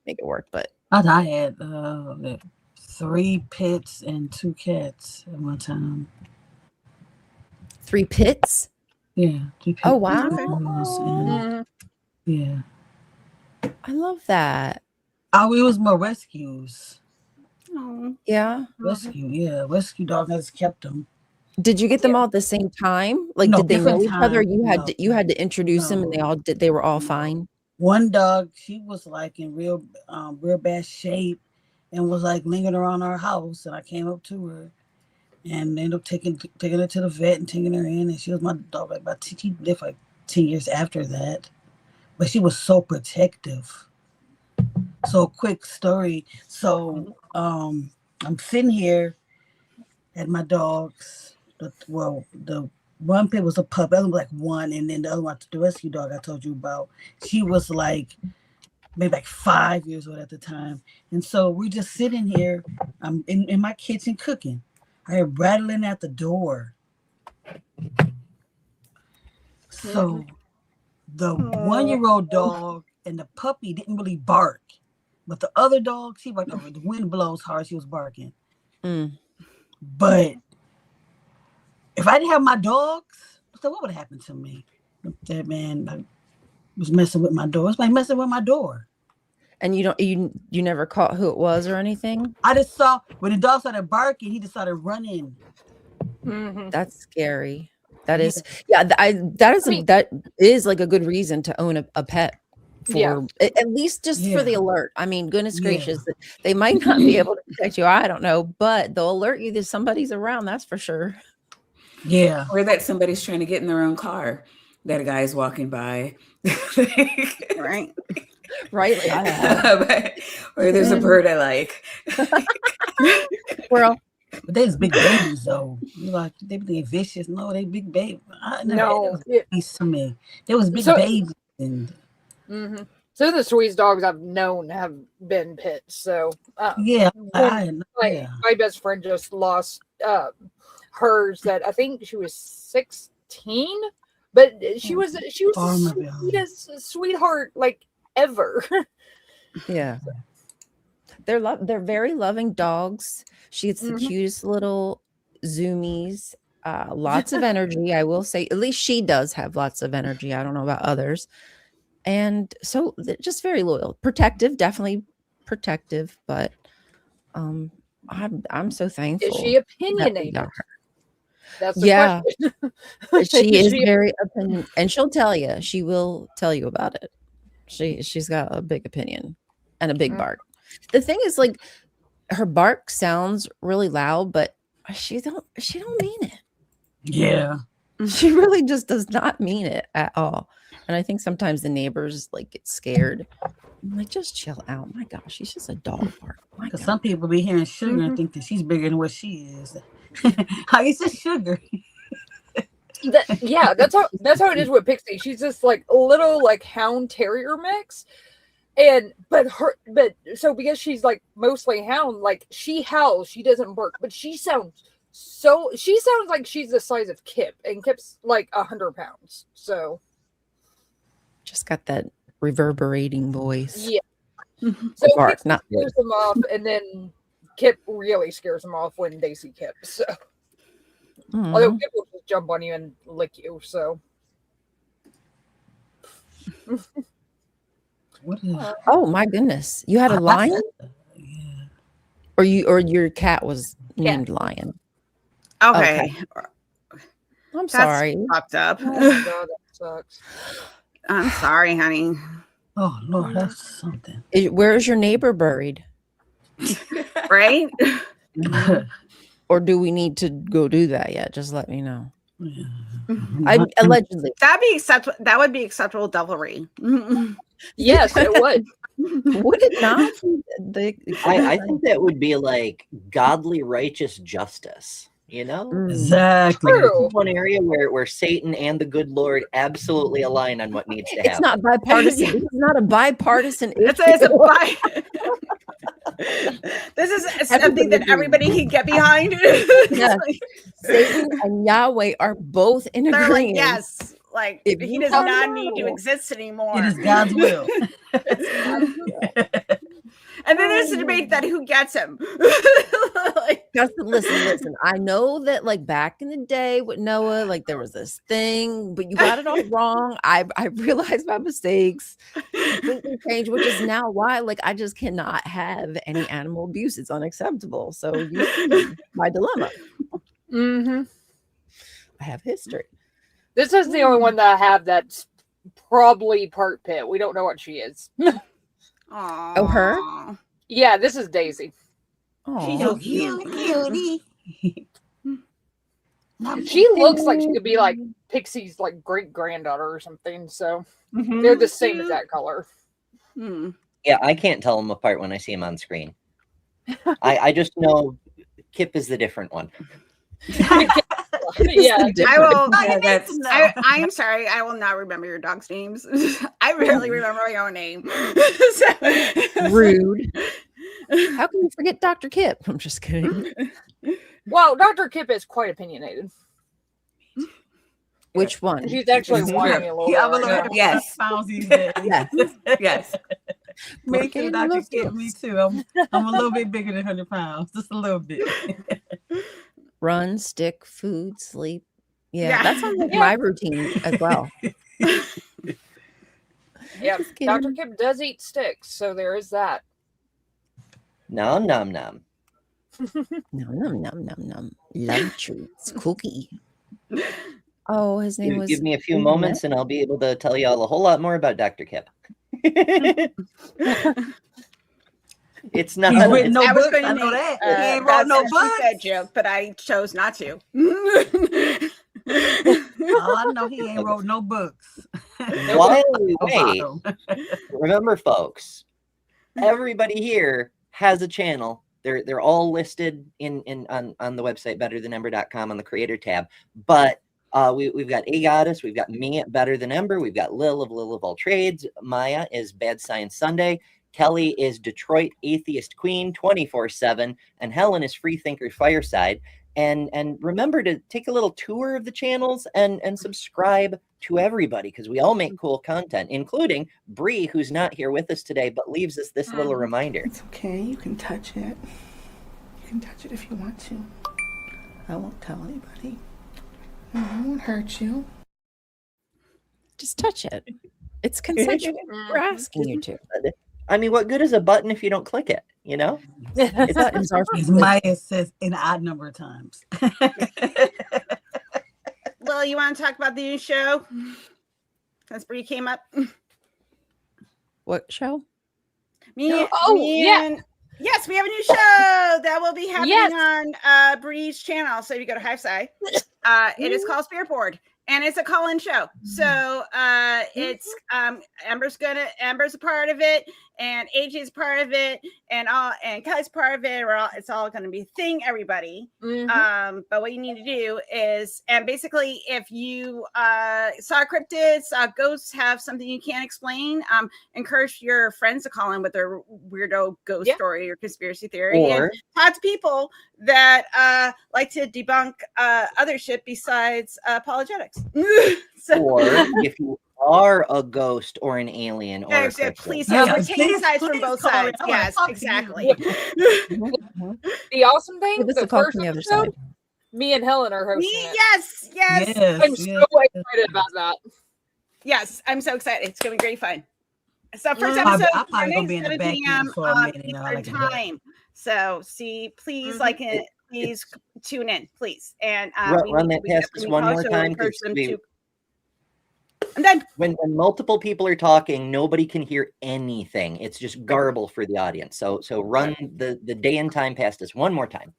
make it work, but I had 3 pits and 2 cats at one time. 3 pits? Yeah. 3 pits. Oh wow! Yeah, I love that. Oh, it was more rescues. Oh yeah, rescue dog has kept them. Did you get them all at the same time? No, did they know each other? You had to introduce them, and they were all fine. One dog, she was in real bad shape, and was lingering around our house, and I came up to her, and ended up taking her to the vet and taking her in, and she was my dog. She lived 10 years after that, but she was so protective. So quick story. So I'm sitting here at my dogs. The one pit was a pup, the other was 1, and then the other one, the rescue dog I told you about, she was maybe 5 years old at the time. And so we're just sitting here. I'm in my kitchen cooking. I heard rattling at the door. So the 1-year-old dog and the puppy didn't really bark, but the other dog, she barked over. The wind blows hard, she was barking. But if I didn't have my dogs, so what would have happened to me? That man was messing with my door. It's like messing with my door. And you never caught who it was or anything? I just saw when the dog started barking, he just started running. That's scary. That is, that is like a good reason to own a pet for at least just for the alert. I mean, goodness gracious, they might not be able to protect you. I don't know, but they'll alert you that somebody's around. That's for sure. Yeah. Or that somebody's trying to get in their own car. That a guy is walking by. Right. Right. Or there's a bird I like. Squirrel. But there's big babies though. You like they be vicious. No, they big babies. No, to me. There was big babies. And so the sweetest dogs I've known have been pits. So my best friend just lost hers. That I think she was 16, but she was the sweetest sweetheart like ever. Yeah. They're very loving dogs. She gets the cutest little zoomies, lots of energy. I will say, at least she does have lots of energy. I don't know about others. And so just very loyal, protective, definitely protective, but I'm so thankful. Is she opinionated? That's the question. She is very opinionated, and she'll tell you. She will tell you about it. She's got a big opinion and a big bark. The thing is, like, her bark sounds really loud, but she don't mean it. Yeah. She really just does not mean it at all. And I think sometimes the neighbors like get scared. I'm like, just chill out. My gosh, she's just a dog bark. Because some people be hearing Sugar and think that she's bigger than what she is. How is this Sugar? That's how it is with Pixie. She's just like a little like hound terrier mix. But because she's like mostly hound, like she howls, she doesn't bark, but she sounds like she's the size of Kip, and Kip's like 100 pounds. So just got that reverberating voice. Yeah. So bark, Pixie scares them off, and then Kip really scares them off when they see Kip. So although Kip will just jump on you and lick you, so oh my goodness, you had a lion? Or your cat was named Lion? Okay. I'm sorry. Fucked up. Oh my God, that sucks. I'm sorry, honey. Oh Lord, that's something. Where's your neighbor buried? Right? Or do we need to go do that yet? Just let me know. Allegedly. That would be acceptable Devilry. Yes, it would. Would it not? I think that would be like godly righteous justice. You know, exactly. One area where Satan and the good Lord absolutely align on what needs to happen. It's not bipartisan. It's not a bipartisan issue. This is something that everybody can get behind. Yes. Satan and Yahweh are both in agreement. Like, yes, like he does not need to exist anymore. It is God's will. And then there's a debate that who gets him. Listen. I know that like back in the day with Noah, like there was this thing, but you got it all wrong. I realized my mistakes, completely changed, which is now why like I just cannot have any animal abuse. It's unacceptable. So you see my dilemma. I have history. This is the only one that I have that's probably part pit. We don't know what she is. Aww. Oh, her? Yeah, this is Daisy. Aww. She's so cutie. She looks like she could be like Pixie's like great granddaughter or something. So they're the same exact color. Yeah, I can't tell them apart when I see them on screen. I just know Kip is the different one. Yeah, I will. I am sorry. I will not remember your dog's names. I rarely remember my own name. Rude. How can you forget Dr. Kip? I'm just kidding. Well, Dr. Kip is quite opinionated. Which one? He's actually whining a little bit. I'm a right little now. Yes. pounds these days. Yes. Yes. Me too, Dr. Kip, me too. I'm a little bit bigger than 100 pounds, just a little bit. Run, stick, food, sleep. Yeah, Yeah. that sounds like my routine as well. Yeah, Dr. Kip does eat sticks, so there is that. Nom nom nom. Nom nom nom nom nom. Love treats, cookie. Oh, his name was. Give me a few moments, and I'll be able to tell you all a whole lot more about Dr. Kip. It's not. He's written no I was books. going I to know make that. He ain't wrote no books. that joke, but I chose not to. All I know, he ain't wrote no books. While we wait, remember, folks, everybody here has a channel. They're all listed on the website betterthanember.com on the creator tab. But we've got A Goddess, we've got me at Better Than Ember, we've got Lil of All Trades, Maya is Bad Science Sunday, Kelly is Detroit Atheist Queen 24/7, and Helen is Freethinker Fireside. And remember to take a little tour of the channels and subscribe to everybody, because we all make cool content, including Bree, who's not here with us today, but leaves us this little reminder. It's okay. You can touch it. You can touch it if you want to. I won't tell anybody. I won't hurt you. Just touch it. It's consensual. We're asking you to. I mean, what good is a button if you don't click it? You know, buttons are As Maya says, an odd number of times. Lil, you want to talk about the new show? Since Bree came up. What show? Yes, we have a new show that will be happening on Bree's channel. So if you go to Hiveside, it is called Spirit Board. And it's a call-in show. So it's Amber's a part of it, and AJ's part of it, and Kelly's part of it. It's all gonna be a thing, everybody. But what you need to do is, and basically if you saw cryptids, saw ghosts, have something you can't explain, encourage your friends to call in with their weirdo ghost story or conspiracy theory, and talk to people that like to debunk other shit besides apologetics. Or if you are a ghost or an alien or a cryptid, please retain sides from both sides. Yes, exactly. The awesome thing, the first episode, me and Helen are hosting it. Yes. I'm so excited about that. Yes, I'm so excited. It's gonna be great fun. So first episode, I'm probably gonna be in the back end for a minute. Time. So please please tune in, please. And run that past us one more time. And then when multiple people are talking, nobody can hear anything. It's just garble for the audience. So run the day and time past us one more time.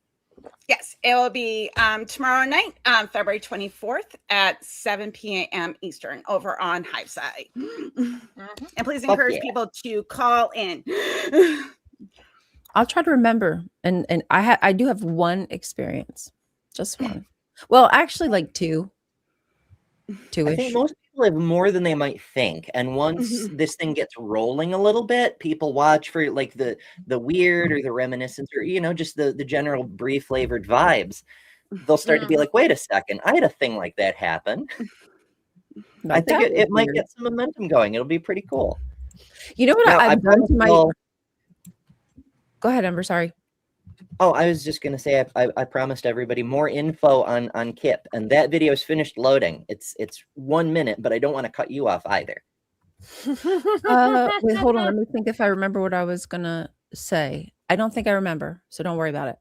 Yes, it will be tomorrow night, February 24th at 7 p.m. Eastern over on Hiveside. And please encourage people to call in. I'll try to remember. And I do have one experience, just one. Well, actually, like two. Two-ish. I think most people have more than they might think. And once this thing gets rolling a little bit, people watch for like the weird or the reminiscence or, just the general Brie flavored vibes. They'll start to be like, wait a second, I had a thing like that happen. I think it might get some momentum going. It'll be pretty cool. You know what I've done to my... Go ahead, Amber, sorry. Oh, I was just going to say, I promised everybody more info on Kip, and that video is finished loading. It's 1 minute, but I don't want to cut you off either. Wait, hold on. Let me think if I remember what I was going to say. I don't think I remember, so don't worry about it.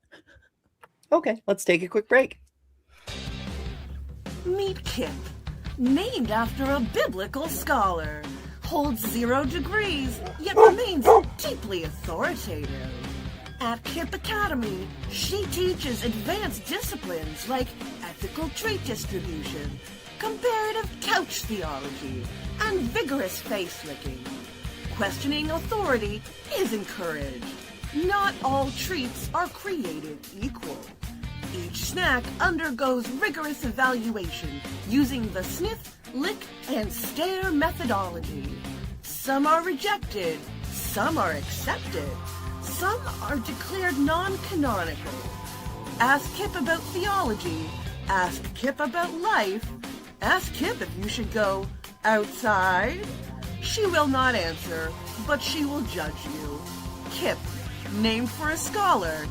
Okay, let's take a quick break. Meet Kip, named after a biblical scholar, holds 0 degrees, yet remains deeply authoritative. At Kip Academy, she teaches advanced disciplines like ethical trait distribution, comparative couch theology, and vigorous face licking. Questioning authority is encouraged. Not all treats are created equal. Each snack undergoes rigorous evaluation using the sniff, lick, and stare methodology. Some are rejected, some are accepted. Some are declared non-canonical. Ask Kip about theology, ask Kip about life, Ask Kip if you should go outside. She will not answer, but she will judge you. Kip, named for a scholar,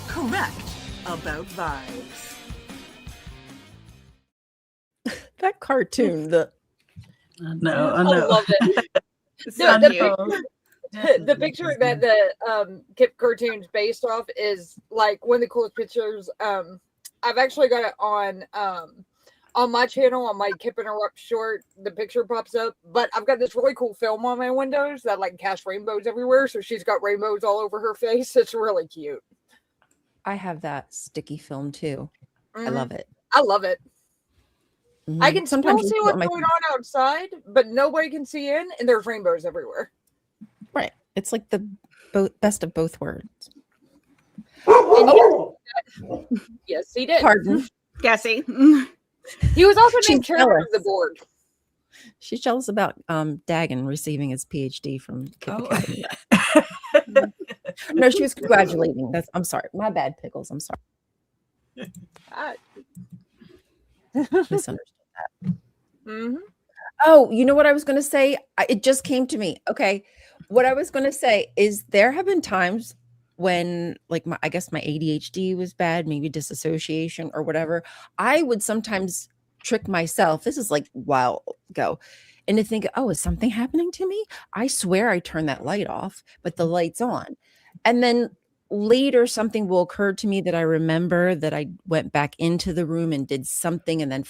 correct about vibes. That cartoon, the I know. I love it. So The picture that the Kip cartoon's based off is like one of the coolest pictures. I've actually got it on my channel, on my Kip Interrupt short. The picture pops up, but I've got this really cool film on my windows that like casts rainbows everywhere. So she's got rainbows all over her face. It's really cute. I have that sticky film too. I love it. I love it. Mm-hmm. I can sometimes see what's going on outside, but nobody can see in, and there's rainbows everywhere. Right. It's like the best of both worlds. Yes, he did. Pardon. Guessy. He was also named She's chairman jealous. of the board. She's jealous about Dagan receiving his PhD from Kip Academy. No, she was congratulating. I'm sorry. My bad, Pickles. I'm sorry. Misunderstood that. Mm-hmm. Oh, you know what I was going to say? It just came to me. Okay. What I was going to say is there have been times when like I guess my ADHD was bad, maybe disassociation or whatever. I would sometimes trick myself. This is like a while ago. And to think, oh, is something happening to me? I swear I turned that light off, but the light's on. And then later something will occur to me that I remember that I went back into the room and did something. And then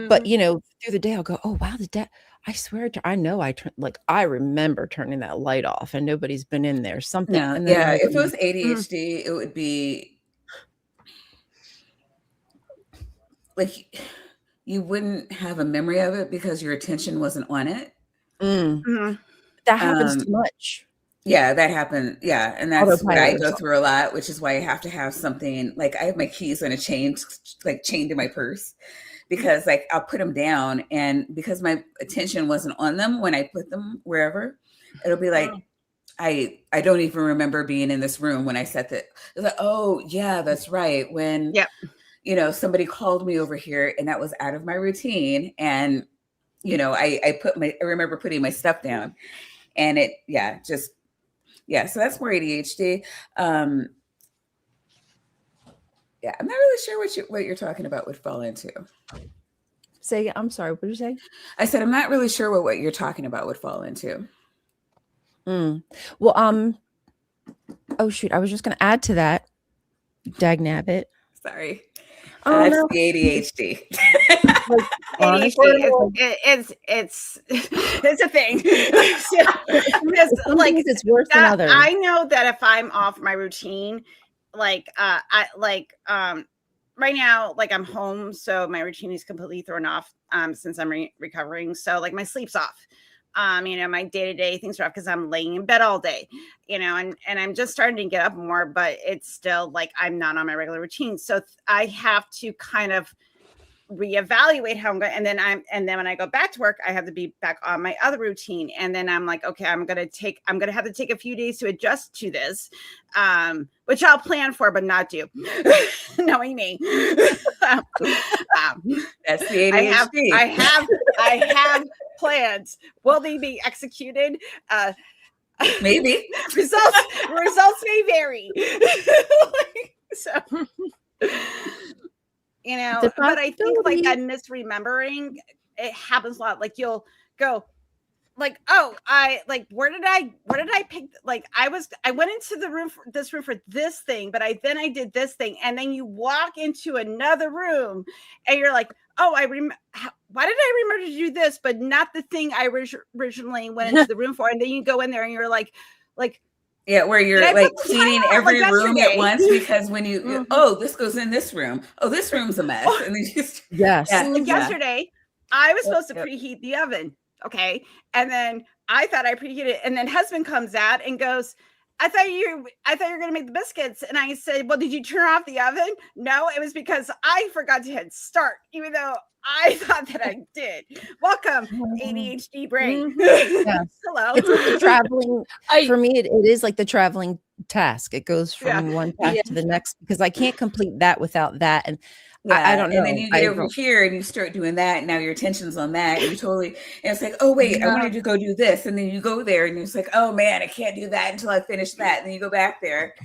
but you know, through the day I'll go, oh wow, I swear I know I remember turning that light off and nobody's been in there. Something. No, And then yeah. If it was ADHD, it would be like you wouldn't have a memory of it because your attention wasn't on it. That happens too much. Yeah, that happened. Yeah. And that's what I go through a lot, which is why I have to have something like I have my keys on a chain, like chained to my purse, because like I'll put them down and because my attention wasn't on them when I put them wherever, it'll be like, I don't even remember being in this room when I set that. It's like, oh yeah, that's right. When, you know, somebody called me over here and that was out of my routine. And, you know, I remember putting my stuff down and so that's more ADHD. I'm not really sure what you're talking about would fall into. Say, I'm sorry, what did you say? I said, I'm not really sure what you're talking about would fall into. Well, oh shoot, I was just going to add to that. Dagnabbit. Sorry. Oh, that's the ADHD. Honestly, it's a thing. Because like it's worse than others. I know that if I'm off my routine, right now, like I'm home, so my routine is completely thrown off since I'm recovering. So like my sleep's off. You know, my day-to-day things are off because I'm laying in bed all day, you know, and I'm just starting to get up more, but it's still like I'm not on my regular routine. So I have to kind of reevaluate how I'm going. And then when I go back to work, I have to be back on my other routine. And then I'm like, okay, I'm going to have to take a few days to adjust to this, which I'll plan for, but not do. Knowing me. That's the ADHD. I have plans. Will they be executed? Maybe. Results may vary. So you know, but I think like that misremembering, it happens a lot. Like you'll go like, oh, where did I pick? Like I went into the room for this thing, but I did this thing. And then you walk into another room and you're like, oh, why did I remember to do this, but not the thing I originally went into the room for? And then you go in there and you're like, yeah, where you're like cleaning every room at once because when you, oh, this goes in this room. Oh, this room's a mess. And then just like yesterday, I was supposed to preheat the oven. Okay. And then I thought I preheated it. And then husband comes out and goes, I thought you were going to make the biscuits. And I said, well, did you turn off the oven? No, it was because I forgot to hit start, even though I thought that I did. Welcome, ADHD brain. Yes. Hello. It's like the traveling. For me, it is like the traveling task. It goes from one task to the next because I can't complete that without that. And Yeah, I don't know. And then you get over here and you start doing that. And now your attention's on that. And you totally, and it's like, oh, wait, I wanted to go do this. And then you go there and it's like, oh, man, I can't do that until I finish that. And then you go back there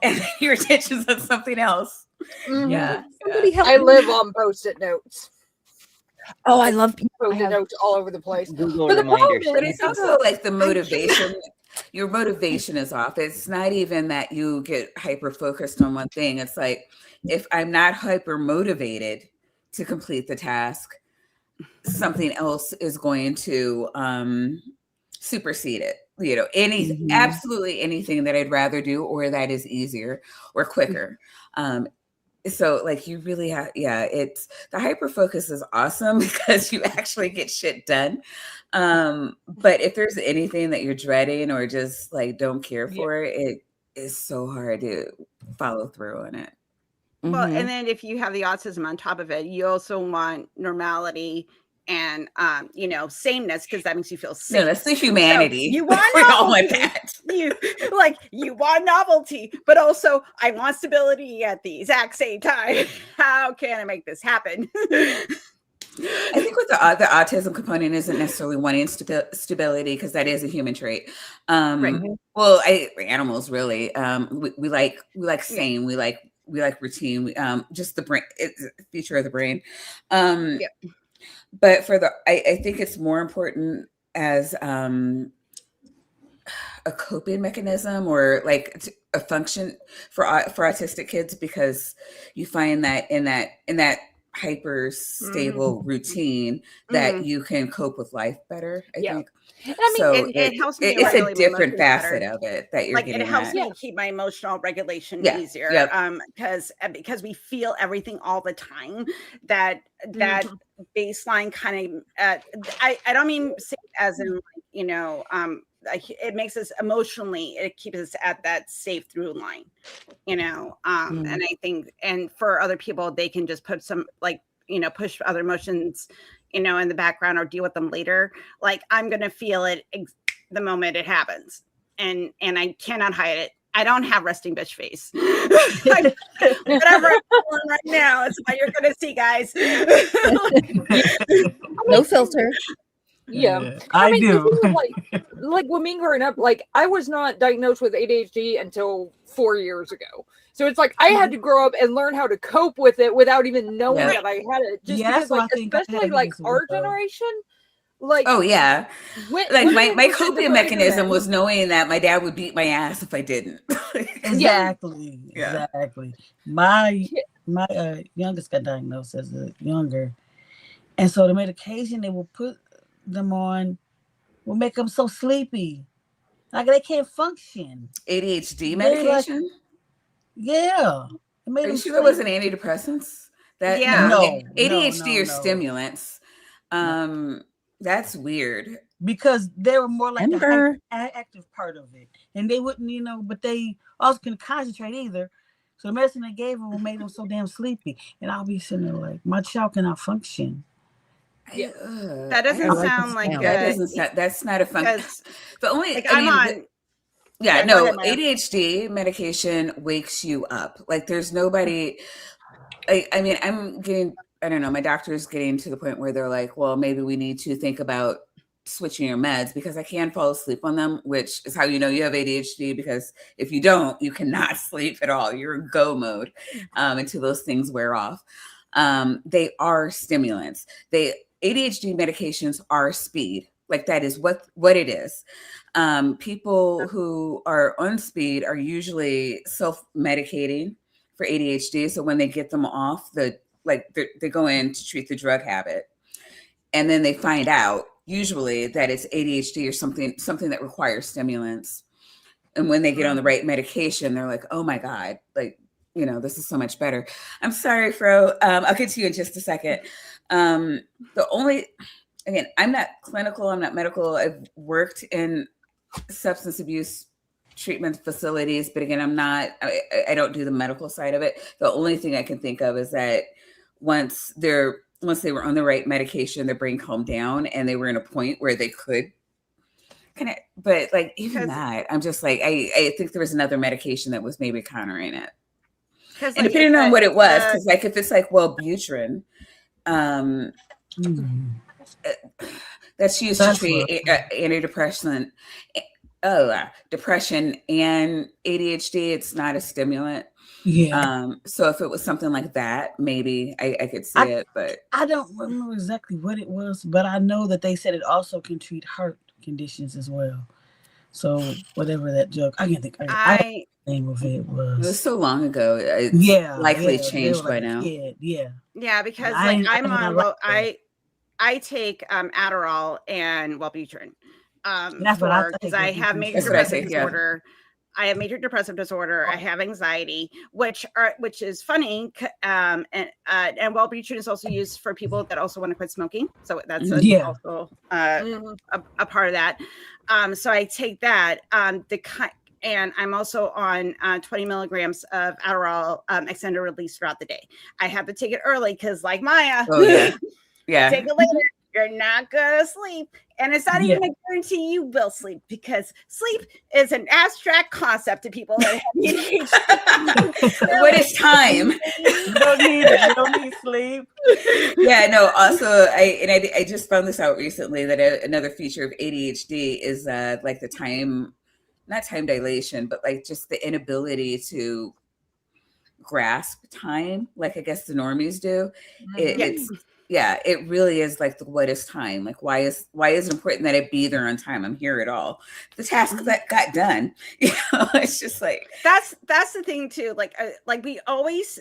and your attention's on something else. Mm-hmm. Yeah. Somebody help me. I live on Post-it notes. Oh, I love Post-it notes all over the place. Google But the problem reminders. But it's also like the motivation. Your motivation is off. It's not even that you get hyper focused on one thing. It's like, if I'm not hyper motivated to complete the task, something else is going to supersede it. You know, absolutely anything that I'd rather do or that is easier or quicker. So like you really have, it's the hyper focus is awesome because you actually get shit done. But if there's anything that you're dreading or just like don't care for, it is so hard to follow through on it. Well, and then if you have the autism on top of it, you also want normality and you know, sameness, because that makes you feel safe. No, that's the humanity. So you want novelty. You want novelty, but also I want stability at the exact same time. How can I make this happen? I think with the autism component isn't necessarily wanting stability, because that is a human trait. Right. Well, animals really. We like sane. We like routine. Just the brain, it's a feature of the brain. But for I think it's more important as a coping mechanism or like a function for autistic kids, because you find that in that hyper stable routine that you can cope with life better. I think. I mean, so it helps me. It's a different facet of it that you're like getting. It helps at. me keep my emotional regulation easier. Because we feel everything all the time. That baseline kind of. I don't mean as in, you know, it makes us emotionally. It keeps us at that safe through line, you know. And I think, and for other people, they can just put some, like, you know, push other emotions, you know, in the background or deal with them later. Like, I'm going to feel it the moment it happens. And I cannot hide it. I don't have resting bitch face. Whatever I'm doing right now is what you're going to see, guys. No filter. Yeah, I do. Like when me growing up, like I was not diagnosed with ADHD until 4 years ago. So it's like I had to grow up and learn how to cope with it without even knowing that I had it. Just because, like, especially like our generation, like like my coping mechanism was knowing that my dad would beat my ass if I didn't. Exactly. My youngest got diagnosed as a younger, and so the medication they will put them on will make them so sleepy, like they can't function. ADHD medication. Yeah. Are you sure it wasn't antidepressants? ADHD or stimulants. That's weird. Because they were more like the active part of it. And they wouldn't, you know, but they also couldn't concentrate either. So the medicine they gave them made them so damn sleepy. And I'll be sitting there like, my child cannot function. That doesn't sound like that's not a function. The only like I'm on. ADHD medication wakes you up. Like there's nobody. I mean, I don't know. My doctor's getting to the point where they're like, well, maybe we need to think about switching your meds, because I can fall asleep on them, which is how you know you have ADHD, because if you don't, you cannot sleep at all. You're in go mode until those things wear off. They are stimulants. ADHD medications are speed. Like that is what it is. People who are on speed are usually self-medicating for ADHD. So when they get them off, they go in to treat the drug habit, and then they find out usually that it's ADHD or something that requires stimulants. And when they get on the right medication, they're like, oh my God, like, you know, this is so much better. I'm sorry, Fro. I'll get to you in just a second. Again, I'm not clinical, I'm not medical. I've worked in substance abuse treatment facilities, but again, I don't do the medical side of it. The only thing I can think of is that once they were on the right medication, their brain calmed down and they were in a point where they could kind of, but like even that, I'm just like, I think there was another medication that was maybe countering it. And like, depending on what it was, because like if it's like Wellbutrin, that's used to treat antidepressant, depression and ADHD. It's not a stimulant. Yeah. So if it was something like that, maybe I could see it, but I don't remember exactly what it was, but I know that they said it also can treat heart conditions as well. So whatever that drug, I can't think. I name of it was. It was so long ago. It's likely changed by now. Yeah, because like I'm on. I take Adderall and Wellbutrin. Because I have major depressive disorder. I have major depressive disorder. I have anxiety, which is funny. And Wellbutrin is also used for people that also want to quit smoking. So that's also a part of that. So I take that. And I'm also on 20 milligrams of Adderall extended release throughout the day. I have to take it early because, like Maya, take it later. You're not gonna sleep, and it's not even a guarantee you will sleep, because sleep is an abstract concept to people that have ADHD. What is time? You don't need sleep. Yeah, no. Also, I just found this out recently that another feature of ADHD is like the time, not time dilation, but like just the inability to grasp time, like I guess the normies do. It really is like what is time? Like why is it important that I be there on time? I'm here at all. The task that got done, it's just like that's the thing too. Like we always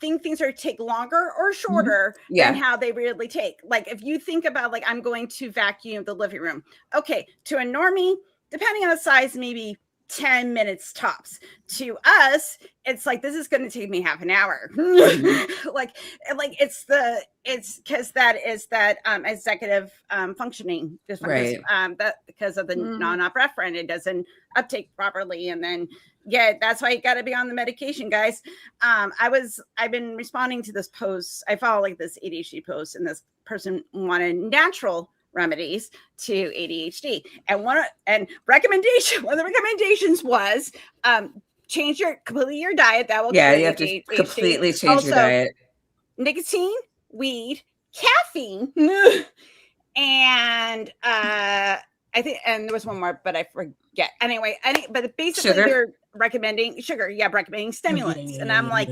think things are take longer or shorter than how they really take. Like if you think about like I'm going to vacuum the living room. Okay, to a normie, depending on the size, maybe 10 minutes tops. To us, it's like this is going to take me half an hour. like it's because that is that executive functioning dysfunction, that because of the non-operefrin, it doesn't uptake properly, and then that's why you got to be on the medication, guys. I've been responding to this post. I follow like this ADHD post, and this person wanted natural remedies to ADHD, and one of the recommendations was completely your diet. That will you have to completely change your diet. Nicotine, weed, caffeine, and I think, and there was one more, but I forget. Anyway, but basically they're recommending sugar. Recommending stimulants, and I'm like,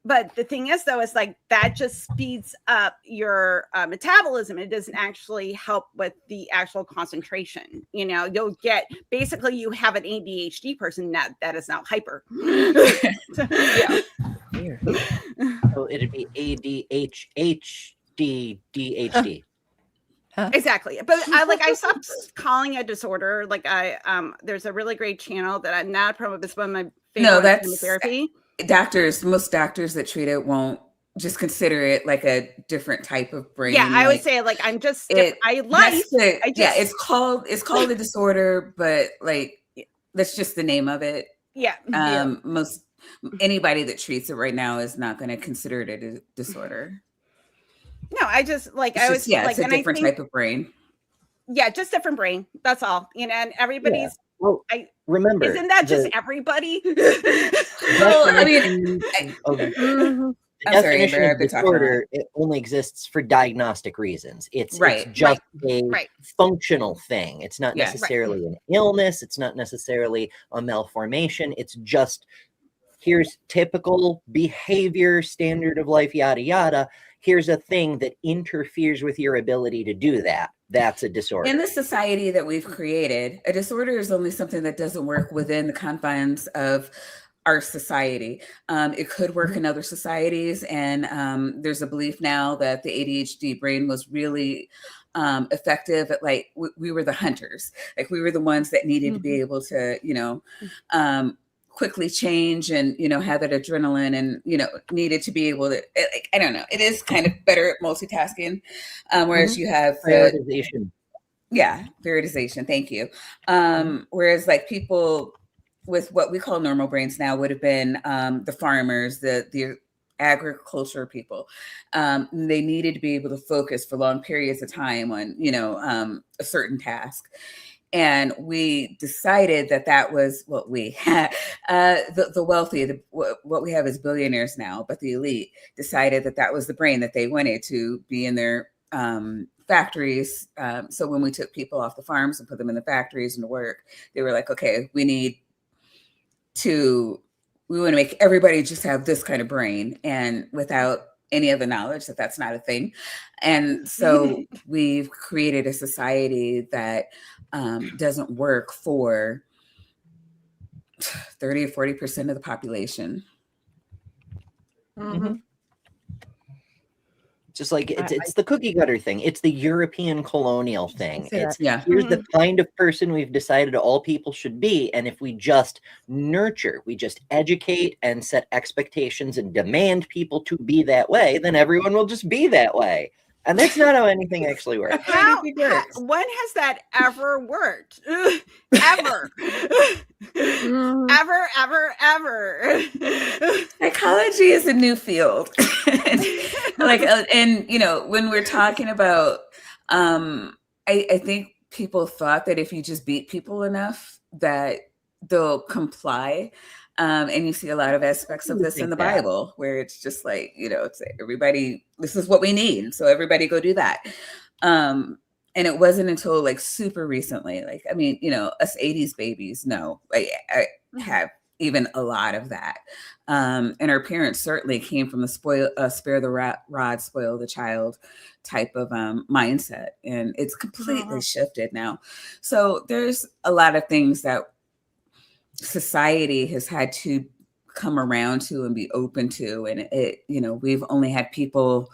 But the thing is, though, is like that just speeds up your metabolism. It doesn't actually help with the actual concentration. You'll get, basically you have an ADHD person that is now hyper. So it'd be ADHD. Exactly. But I stopped calling it a disorder. Like there's a really great channel that I'm not promoting. This one of my favorite therapy. Most doctors that treat it won't just consider it like a different type of brain. I would say like I'm just it's called a disorder, but like that's just the name of it. Most anybody that treats it right now is not going to consider it a disorder. No, I just like it's a different type of brain. Just different brain. That's all. And everybody's. Well, remember, isn't that just everybody? Well, I mean, the definition of disorder, it only exists for diagnostic reasons. It's just a functional thing. It's not necessarily an illness. It's not necessarily a malformation. It's just, here's typical behavior, standard of life, yada, yada. Here's a thing that interferes with your ability to do that. That's a disorder. In the society that we've created, a disorder is only something that doesn't work within the confines of our society. It could work in other societies. And there's a belief now that the ADHD brain was really effective at like, we were the hunters. Like we were the ones that needed to be able to, quickly change and have that adrenaline and needed to be able to I don't know, it is kind of better at multitasking, whereas you have prioritization. Prioritization, thank you. Whereas like people with what we call normal brains now would have been the farmers, the agriculture people. They needed to be able to focus for long periods of time on a certain task. And we decided that was what we had. The wealthy, what we have is billionaires now, but the elite decided that was the brain that they wanted to be in their factories. So when we took people off the farms and put them in the factories and to work, they were like, okay, we want to make everybody just have this kind of brain, and without any of the knowledge that's not a thing. And so we've created a society that doesn't work for 30 or 40% of the population. Mm-hmm. Just like it's the cookie cutter thing. It's the European colonial thing. It's here's the kind of person we've decided all people should be. And if we just nurture, we just educate and set expectations and demand people to be that way, then everyone will just be that way. And that's not how anything actually works. When has that ever worked? Ever. ever. Psychology is a new field. And when we're talking about, I think people thought that if you just beat people enough, that they'll comply. And you see a lot of aspects of this in the Bible, where it's just like, it's everybody, this is what we need, so everybody go do that. And it wasn't until like super recently, like, I mean, us 80s babies, no, I have even a lot of that. And our parents certainly came from the spare the rod, spoil the child type of mindset. And it's completely shifted now. So there's a lot of things that society has had to come around to and be open to. And we've only had people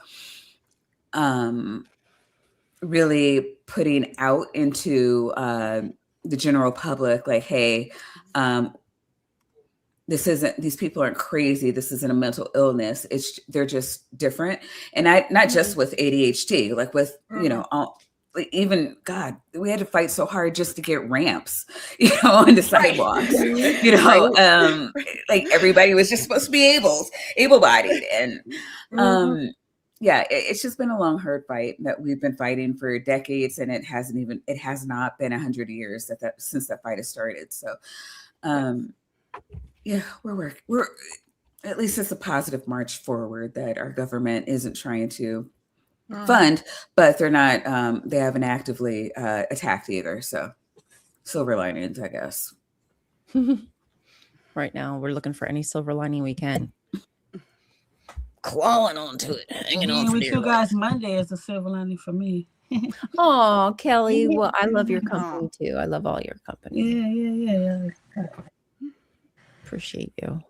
really putting out into the general public, like, hey, these people aren't crazy. This isn't a mental illness. They're just different. And not just with ADHD, like with, even God, we had to fight so hard just to get ramps, on the sidewalks, like everybody was just supposed to be able-bodied. And it's just been a long, hard fight that we've been fighting for decades. And it has not been 100 years since that fight has started. So, we're at least it's a positive march forward that our government isn't trying to fund, but they're not, they haven't actively attacked either. So silver linings, I guess. Right now, we're looking for any silver lining we can. Clawing onto it, hanging on. With you guys, Monday is a silver lining for me. Oh, Kelly. Well, I love your company too. I love all your company. Yeah. Appreciate you.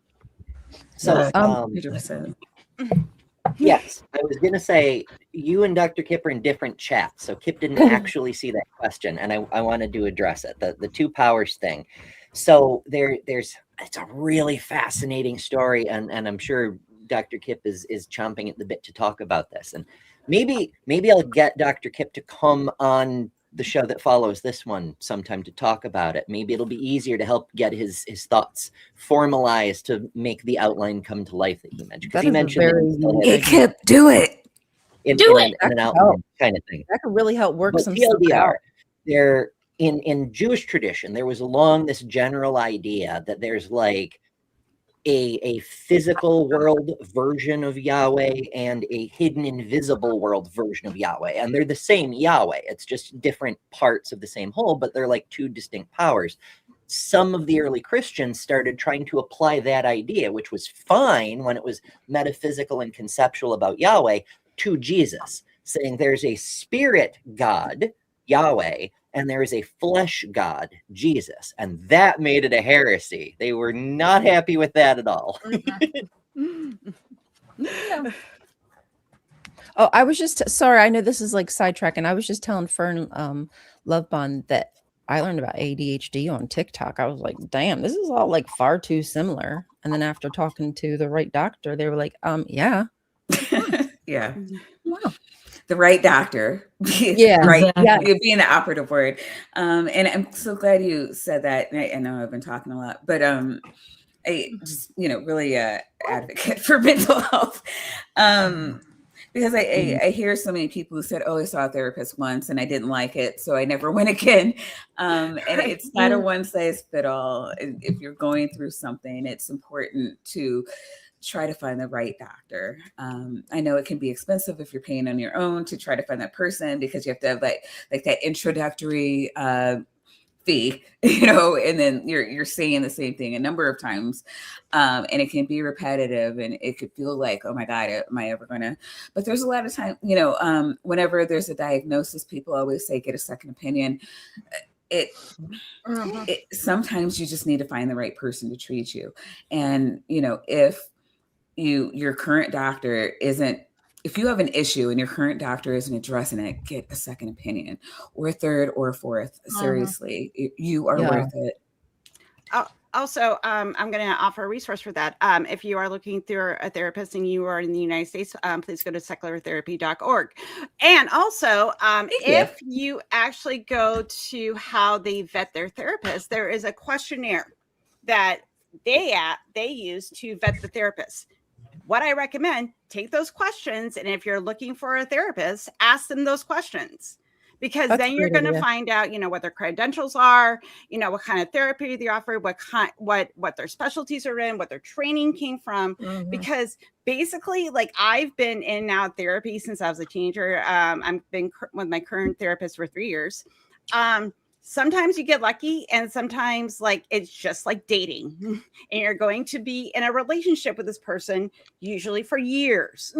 So, yes, I was going to say, you and Dr. Kip are in different chats, so Kip didn't actually see that question, and I wanted to address it, the two powers thing. So it's a really fascinating story, and I'm sure Dr. Kip is chomping at the bit to talk about this. And maybe I'll get Dr. Kip to come on the show that follows this one sometime to talk about it. Maybe it'll be easier to help get his thoughts formalized to make the outline come to life that he mentioned. Because he mentioned Kip, do it. In an outline kind of thing. That could really help work some TLDR. There in Jewish tradition, there was this general idea that there's like a physical world version of Yahweh and a hidden invisible world version of Yahweh. And they're the same Yahweh. It's just different parts of the same whole, but they're like two distinct powers. Some of the early Christians started trying to apply that idea, which was fine when it was metaphysical and conceptual about Yahweh, to Jesus, saying there's a spirit God, Yahweh, and there is a flesh God, Jesus. And that made it a heresy. They were not happy with that at all. Oh, I was just sorry. I know this is like sidetracking. I was just telling Fern Lovebond that I learned about ADHD on TikTok. I was like, damn, this is all like far too similar. And then after talking to the right doctor, they were like, yeah. Yeah. Wow. The right doctor. Yeah. Right. Yeah. Being the operative word. And I'm so glad you said that. I know I've been talking a lot, but I just, really advocate for mental health. Because I hear so many people who said, oh, I saw a therapist once and I didn't like it, so I never went again. And it's not a one size fit all. If you're going through something, it's important to try to find the right doctor. I know it can be expensive if you're paying on your own to try to find that person, because you have to have like that introductory fee, and then you're saying the same thing a number of times. And it can be repetitive and it could feel like, oh my God, am I ever gonna? But there's a lot of time, whenever there's a diagnosis, people always say, get a second opinion. Sometimes you just need to find the right person to treat you. And, if your current doctor if you have an issue and your current doctor isn't addressing it, get a second opinion or a third or a fourth. Seriously, you are worth it. Also, I'm going to offer a resource for that. If you are looking through a therapist and you are in the United States, please go to seculartherapy.org. And also, if you actually go to how they vet their therapist, there is a questionnaire that they use to vet the therapist. What I recommend, take those questions, and if you're looking for a therapist, ask them those questions, because then you're going to find out, what their credentials are, what kind of therapy they offer, what their specialties are in, what their training came from. Because basically, like, I've been in and out therapy since I was a teenager. I've been with my current therapist for 3 years. Sometimes you get lucky, and sometimes it's just like dating, and you're going to be in a relationship with this person usually for years.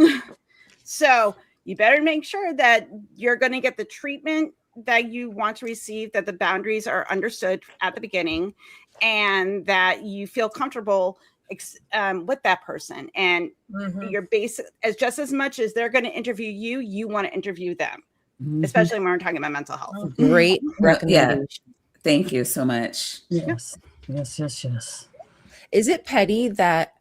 So you better make sure that you're going to get the treatment that you want to receive, that the boundaries are understood at the beginning, and that you feel comfortable with that person. And you're just as much as they're going to interview you, you want to interview them. Especially when we're talking about mental health. Great recommendation. Yeah. Thank you so much. Yes. Is it petty that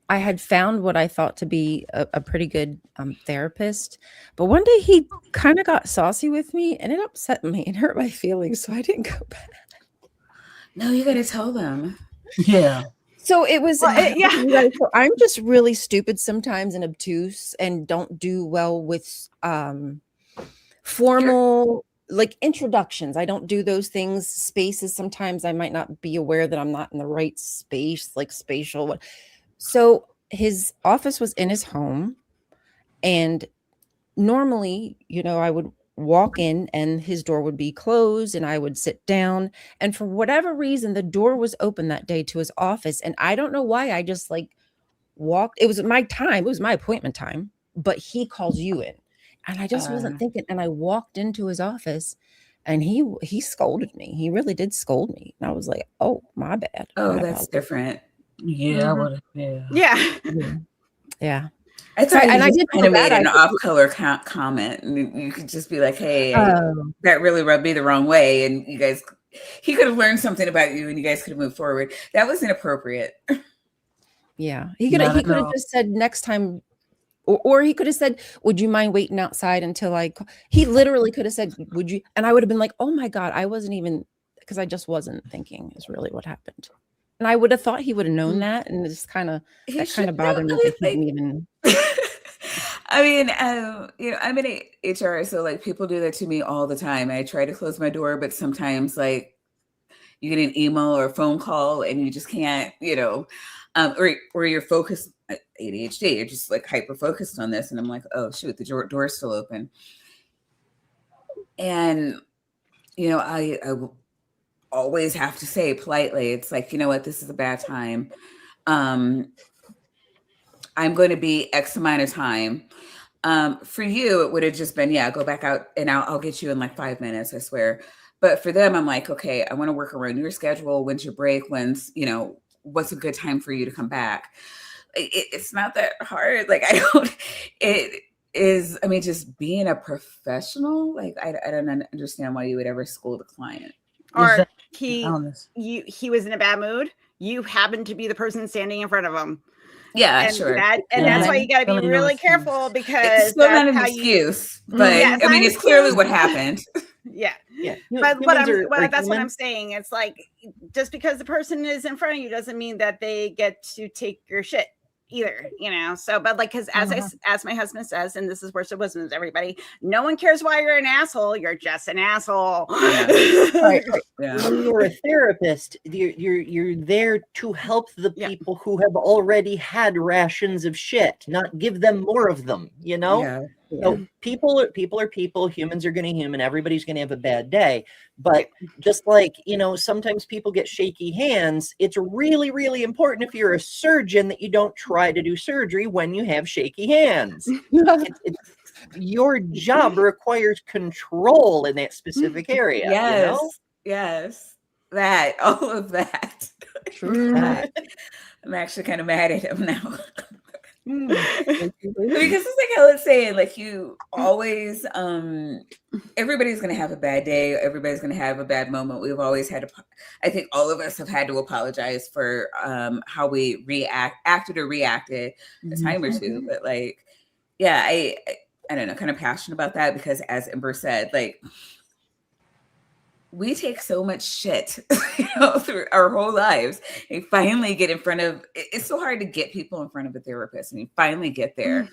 I had found what I thought to be a pretty good therapist, but one day he kind of got saucy with me and it upset me and hurt my feelings, so I didn't go back. No, you got to tell them. Yeah. So it was, so I'm just really stupid sometimes and obtuse and don't do well with formal introductions. I don't do those things. Spaces, sometimes I might not be aware that I'm not in the right space, spatial. So his office was in his home, and normally, I would walk in and his door would be closed and I would sit down, and for whatever reason the door was open that day to his office, and I don't know why. I just walked. It was my time, it was my appointment time, but he calls you in. And I just wasn't thinking. And I walked into his office and he scolded me. He really did scold me. And I was like, oh, my bad. Oh, that's different. Yeah. Yeah. I thought I did kind of made an off-color comment. And you could just be like, hey, that really rubbed me the wrong way. And he could have learned something about you and you guys could have moved forward. That was inappropriate. Yeah. He could have just said next time. Or he could have said, would you mind waiting outside until he literally could have said, would you? And I would have been like, oh my God, I wasn't even, because I just wasn't thinking is really what happened. And I would have thought he would have known that. And it's kind of bothered me that he didn't even. I mean, I'm in HR, so people do that to me all the time. I try to close my door, but sometimes you get an email or a phone call and you just can't, or you're focused. ADHD, you're just hyper focused on this, and I'm like, oh shoot, the door's still open. And I always have to say politely, it's you know what, this is a bad time. I'm going to be X amount of time. For you, it would have just been, go back out and I'll get you in 5 minutes, I swear. But for them, I'm like, okay, I want to work around your schedule. When's your break? What's a good time for you to come back? It's not that hard. It is, just being a professional. I don't understand why you would ever scold a client. Or he was in a bad mood. You happen to be the person standing in front of him. Yeah, sure. That's why you got to be really careful, because it's still not an excuse, but it's clearly what happened. Yeah. But that's what I'm saying. It's just because the person is in front of you doesn't mean that they get to take your shit. either, so, but like, because as my husband says, and this is words of wisdom to everybody, no one cares why you're an asshole, you're just an asshole. Right. When you're a therapist, you're there to help the people who have already had rations of shit, not give them more of them, So people are people, humans are going to human, everybody's going to have a bad day. But just like, sometimes people get shaky hands, it's really, really important if you're a surgeon that you don't try to do surgery when you have shaky hands. Your job requires control in that specific area. Yes. That, all of that. True. I'm actually kind of mad at him now. Because it's like I was saying, like you always, everybody's going to have a bad day. Everybody's going to have a bad moment. We've always had to, I think all of us have had to apologize for how we acted a time or two. But like, yeah, I don't know, kind of passionate about that because as Ember said, like, we take so much shit through our whole lives and finally get in front of, it's so hard to get people in front of a therapist and you finally get there.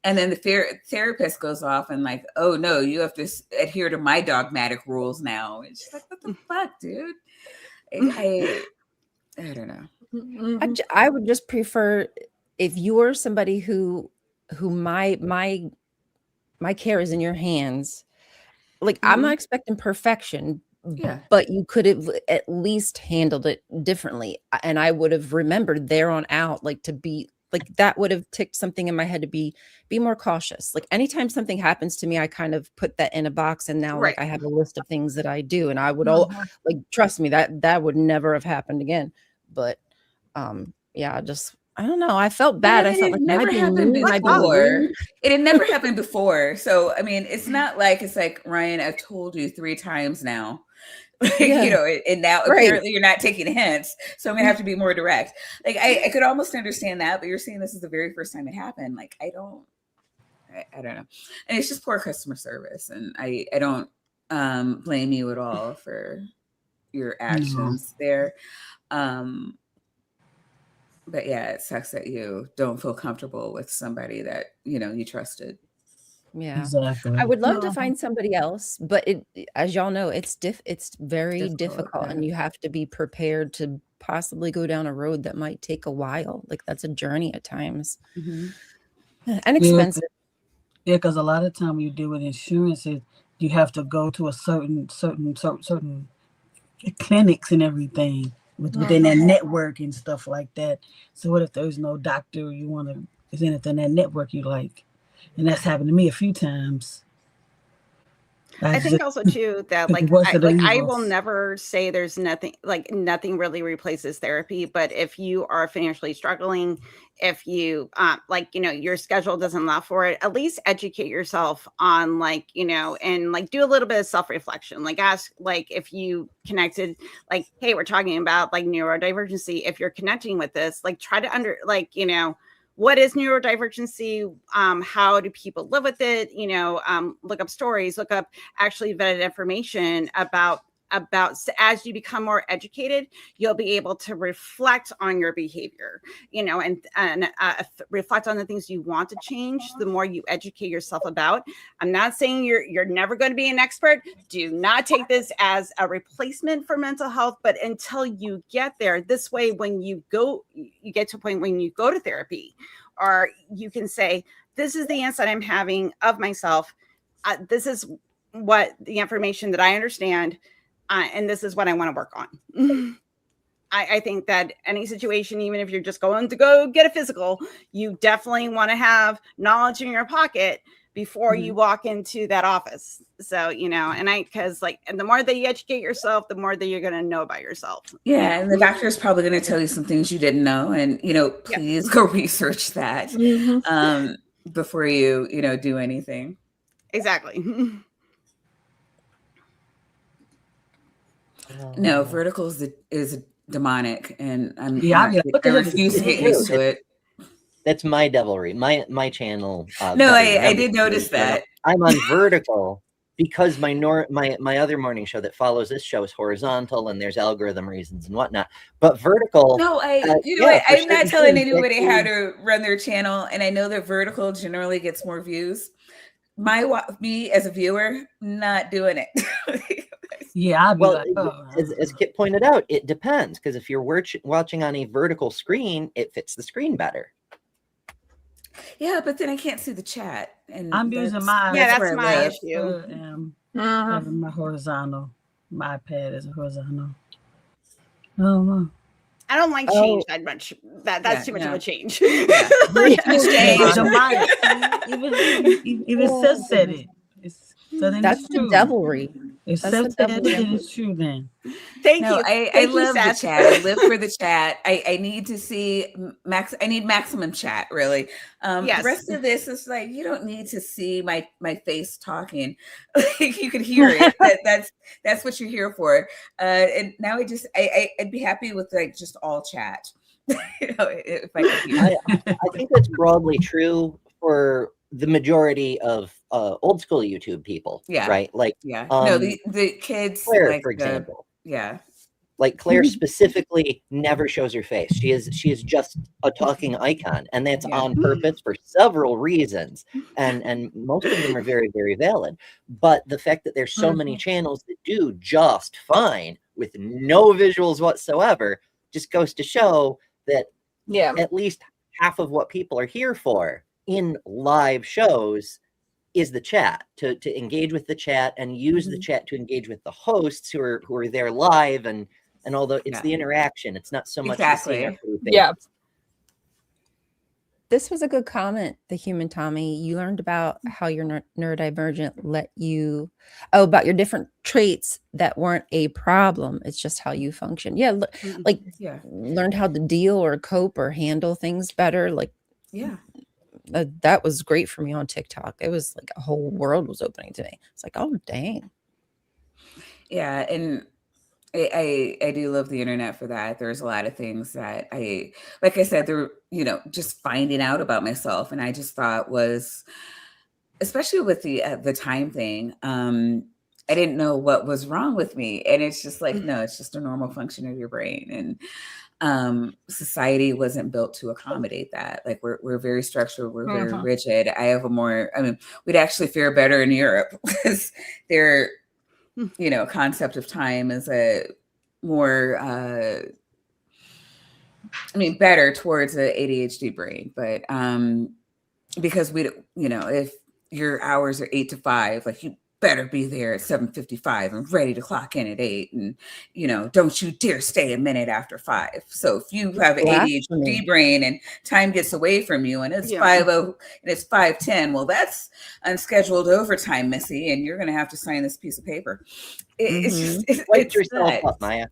And then the therapist goes off and like, oh no, you have to adhere to my dogmatic rules now. It's just like, what the fuck, dude? I don't know. I would just prefer if you're somebody who my care is in your hands. Like, I'm not expecting perfection, but you could have at least handled it differently. And I would have remembered there on out, like to be like, that would have ticked something in my head to be more cautious. Like anytime something happens to me, I kind of put that in a box and now like I have a list of things that I do. And I would like, trust me, that would never have happened again. But I don't know. I felt bad. I felt like never happened before. It had never happened before. So, I mean, it's not like, it's like, Ryan, I've told you 3 times now, and now apparently you're not taking hints. So I'm going to have to be more direct. Like, I could almost understand that, but you're saying this is the very first time it happened. Like, I don't know. And it's just poor customer service. And I don't blame you at all for your actions there. But yeah, it sucks that you don't feel comfortable with somebody that, you trusted. Yeah, exactly. I would love to find somebody else, but as y'all know, it's very difficult and you have to be prepared to possibly go down a road that might take a while. Like that's a journey at times and expensive. Yeah, because a lot of time when you deal with insurance, you have to go to a certain clinics and everything within that network and stuff like that. So what if there's no doctor you want to is anything that network you like? And that's happened to me a few times. I think also too that like I will never say there's nothing really replaces therapy, but if you are financially struggling, if you your schedule doesn't allow for it, at least educate yourself on and do a little bit of self-reflection. Like ask if you connected, hey, we're talking about neurodivergency. If you're connecting with this, try to what is neurodivergency? How do people live with it? Look up stories, look up actually vetted information about as you become more educated, you'll be able to reflect on your behavior, and reflect on the things you want to change. The more you educate yourself about, I'm not saying you're never going to be an expert. Do not take this as a replacement for mental health, but until you get there, this way, when you get to a point when you go to therapy, or you can say, this is the insight I'm having of myself. This is what the information that I understand. And this is what I want to work on. I think that any situation, even if you're just going to go get a physical, you definitely want to have knowledge in your pocket before you walk into that office. So, because and the more that you educate yourself, the more that you're going to know about yourself. Yeah. And the doctor is probably going to tell you some things you didn't know. And, please go research that before you, do anything. Exactly. No, vertical is demonic, and I refuse to get used to it. That's my devilry, my channel. No, I did notice that. I'm on vertical, because my other morning show that follows this show is horizontal, and there's algorithm reasons and whatnot. But vertical, no, I'm not telling anybody how to run their channel, and I know that vertical generally gets more views. Me as a viewer, not doing it. Yeah, as Kit pointed out, it depends, because if you're watching on a vertical screen, it fits the screen better. Yeah, but then I can't see the chat, and I'm using my that's my issue. Having my horizontal, my iPad is horizontal. I don't know. I don't like change that much. That's too much of a change. Even Seth said it. That's the devilry. If Seth said it, it's true then. Thank you. I love the chat. I live for the chat. I need to see I need maximum chat, really. The rest of this is like, you don't need to see my face talking. Like, you can hear it. That's what you're here for. And now I'd be happy with like just all chat. If I could hear it. I think that's broadly true for the majority of old school YouTube people, right? Like, no, the kids, Claire, like, for example, like Claire specifically never shows her face. She is just a talking icon, and that's on purpose for several reasons, and most of them are very, very valid. But the fact that there's so many channels that do just fine with no visuals whatsoever just goes to show that at least half of what people are here for in live shows is the chat, to engage with the chat and use the chat to engage with the hosts who are there live, and although it's the interaction, it's not so much This was a good comment, the human Tommy. You learned about how your neurodivergent let you about your different traits that weren't a problem. It's just how you function. Learned how to deal or cope or handle things better. That was great for me on TikTok. It was like a whole world was opening to me. It's like, oh dang. Yeah, and I do love the internet for that. There's a lot of things that like I said, there, just finding out about myself, and I just thought was, especially with the time thing, I didn't know what was wrong with me, and it's just like, no, it's just a normal function of your brain, and society wasn't built to accommodate that. Like, we're very structured, we're very rigid. We'd actually fare better in Europe because their concept of time is a more better towards an ADHD brain, but because if your hours are 8 to 5, like, you better be there at 7:55 and ready to clock in at 8, and don't you dare stay a minute after 5. So if you have an ADHD brain and time gets away from you, and it's 5:00 and it's 5:10, well, that's unscheduled overtime, Missy, and you're going to have to sign this piece of paper. It's yourself up, Maya.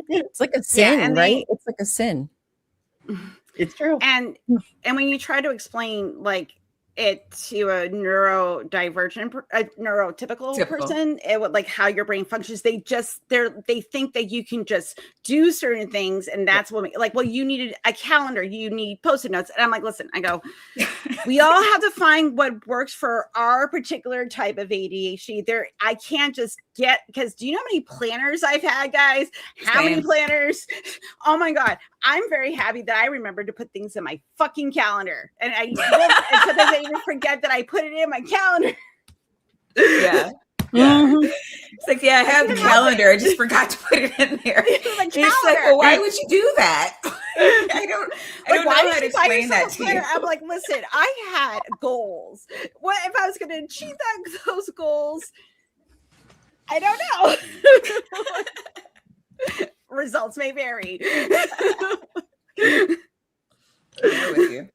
It's like a sin, right? It's like a sin. It's true. And when you try to explain like it to a neurotypical person, it would like how your brain functions. They think that you can just do certain things, and that's what you needed a calendar, you need Post-it notes, and I'm like, listen, I go, we all have to find what works for our particular type of ADHD. I can't just because do you know how many planners I've had, guys? How many planners? Oh my God. I'm very happy that I remembered to put things in my fucking calendar. And and sometimes I even forget that I put it in my calendar. Yeah. It's like, I have the calendar. I just forgot to put it in there. It's like, well, why would you do that? I don't know how to explain that to you. I'm like, listen, I had goals. What if I was going to achieve those goals? I don't know. Results may vary. I'm with you.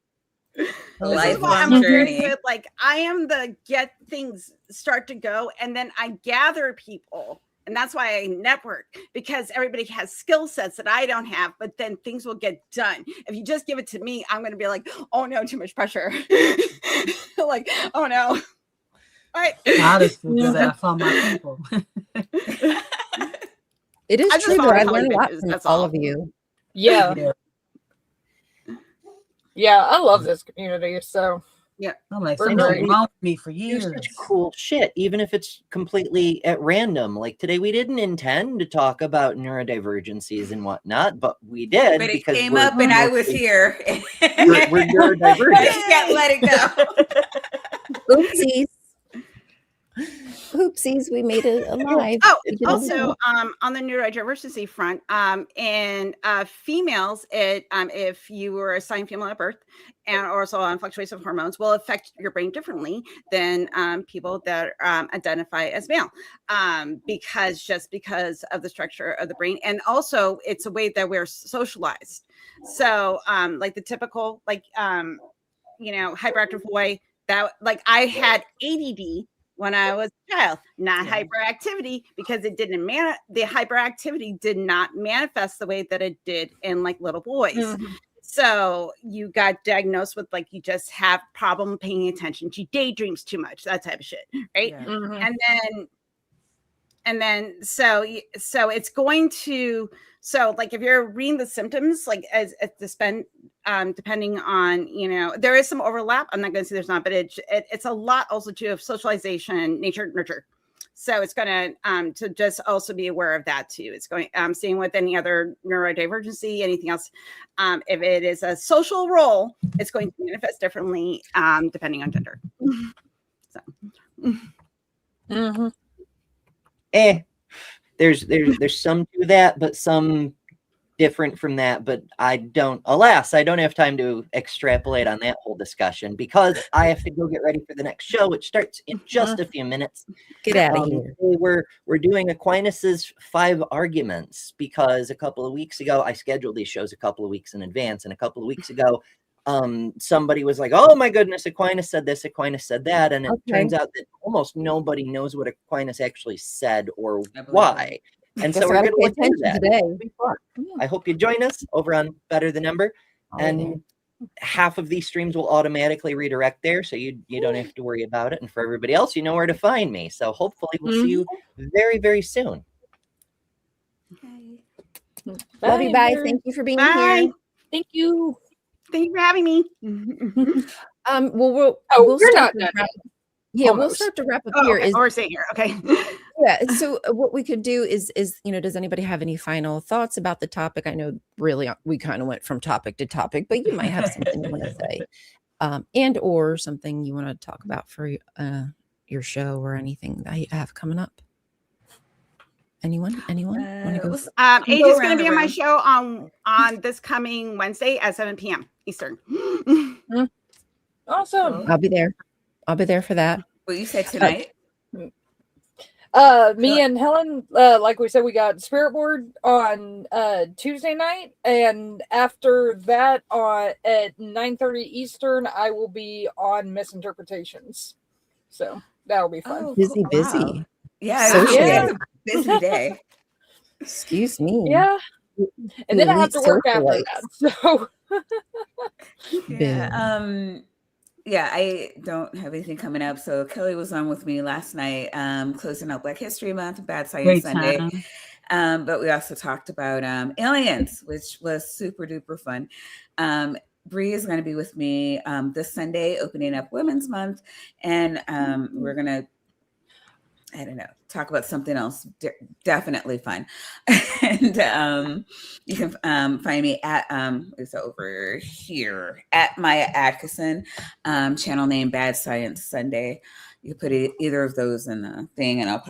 A lifelong journey. Like, I am the get things start to go, and then I gather people, and that's why I network, because everybody has skill sets that I don't have, but then things will get done. If you just give it to me, I'm going to be like, oh no, too much pressure. Like, oh no. All right. Honestly, because I found my people. It is true. I learned a lot from all of you. Yeah. Yeah, I love this community. So Yeah. I'm like, something's wrong with me for years. Such cool shit, even if it's completely at random. Like today, we didn't intend to talk about neurodivergencies and whatnot, but we did, but it because came up and I was here. We're neurodivergent. I can't let it go. Oopsies. Oopsies, we made it alive. Oh, also, on the neurodiversity front, in females, if you were assigned female at birth, and also on fluctuation of hormones, will affect your brain differently than people that identify as male, because of the structure of the brain, and also it's a way that we're socialized. So, like the typical, hyperactive boy, that like I had ADD when I was a child, not hyperactivity, because it didn't the hyperactivity did not manifest the way that it did in like little boys. Mm-hmm. So you got diagnosed with like, you just have problem paying attention. She daydreams too much, that type of shit. Right. Yeah. Mm-hmm. And then, so it's going to, so like, if you're reading the symptoms, like as to spend, depending on, there is some overlap. I'm not going to say there's not, but it's a lot also too of socialization, nature, nurture. So it's going to just also be aware of that too. It's going, seeing with any other neurodivergency, anything else. If it is a social role, it's going to manifest differently, depending on gender. So. Mm-hmm. There's some to that, but some different from that. But I don't have time to extrapolate on that whole discussion, because I have to go get ready for the next show, which starts in just a few minutes. Get out of here. We're doing Aquinas's 5 arguments, because a couple of weeks ago, I scheduled these shows a couple of weeks in advance, and a couple of weeks ago, somebody was like, oh my goodness, Aquinas said this, Aquinas said that, and it turns out that almost nobody knows what Aquinas actually said or why. And so we're going to look into that today. I hope you join us over on Better Than Number, and half of these streams will automatically redirect there, so you don't have to worry about it. And for everybody else, you know where to find me. So hopefully we'll see you very, very soon. Bye. Love you. Bye. Thank you for being here. Thank you. Thank you for having me. We'll start to wrap. Yeah, we'll start to wrap up here. Okay. We're staying here. Okay. Yeah. So what we could do is does anybody have any final thoughts about the topic? I know really we kind of went from topic to topic, but you might have something you want to say, and or something you want to talk about for your show or anything that you have coming up. Anyone want to go? AJ's going to be on my show on this coming Wednesday at 7 p.m. Eastern. Awesome. I'll be there for that. What you said tonight? Me and Helen, like we said, we got Spirit Board on Tuesday night, and after that, at 9:30 Eastern, I will be on Misinterpretations. So that'll be fun. Oh, busy. Yeah, it's a busy day. Excuse me. Yeah, and then I have to work after that. So yeah, I don't have anything coming up. So Kelly was on with me last night, closing out Black History Month, Bad Science Sunday. But we also talked about aliens, which was super duper fun. Bree is going to be with me this Sunday, opening up Women's Month, and we're going to, I don't know, talk about something else definitely fun. And you can find me at it's over here at Maya Atkinson, channel name Bad Science Sunday. You can put either of those in the thing, and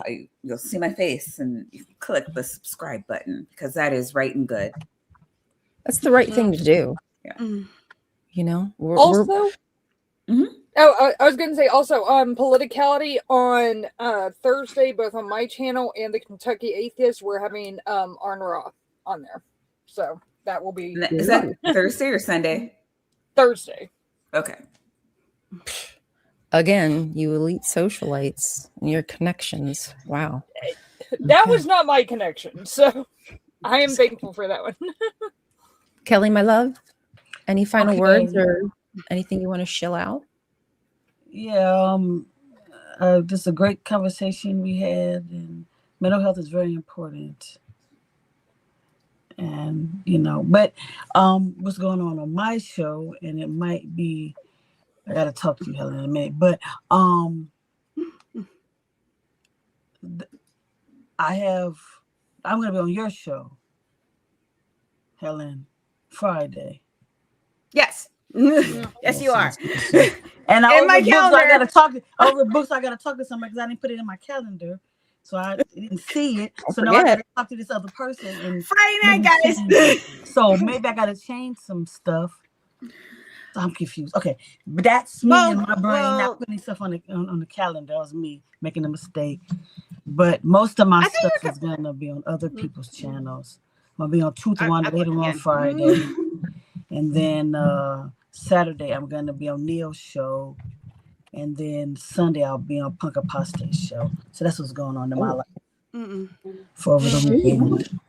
you'll see my face, and you can click the subscribe button, because that is right and good. That's the right thing to do. Yeah. Also. Oh, I was going to say also Politicality on Thursday, both on my channel and the Kentucky Atheist. We're having Arn Roth on there, so that will be. Is that Thursday or Sunday? Thursday. Okay. Again, you elite socialites and your connections. Wow. That was not my connection, so I am thankful for that one. Kelly, my love, any final words or anything you want to shill out? Yeah, this is a great conversation we had, and mental health is very important. And but what's going on my show, and it might be I gotta talk to you, Helen, in a minute. But I'm gonna be on your show, Helen, Friday. Yes. Yes, you are. And in my calendar. I gotta talk to somebody because I didn't put it in my calendar. So I didn't see it. So now I gotta talk to this other person. And Friday night, guys. So maybe I gotta change some stuff. So I'm confused. Okay, but that's me in my brain not putting stuff on the calendar. That was me making a mistake. But most of my stuff is gonna be on other people's channels. I'm gonna be on Truth One later on Friday, and then Saturday I'm gonna be on Neil's show, and then Sunday I'll be on Punk Apostate's show. So that's what's going on in my life for over the weekend.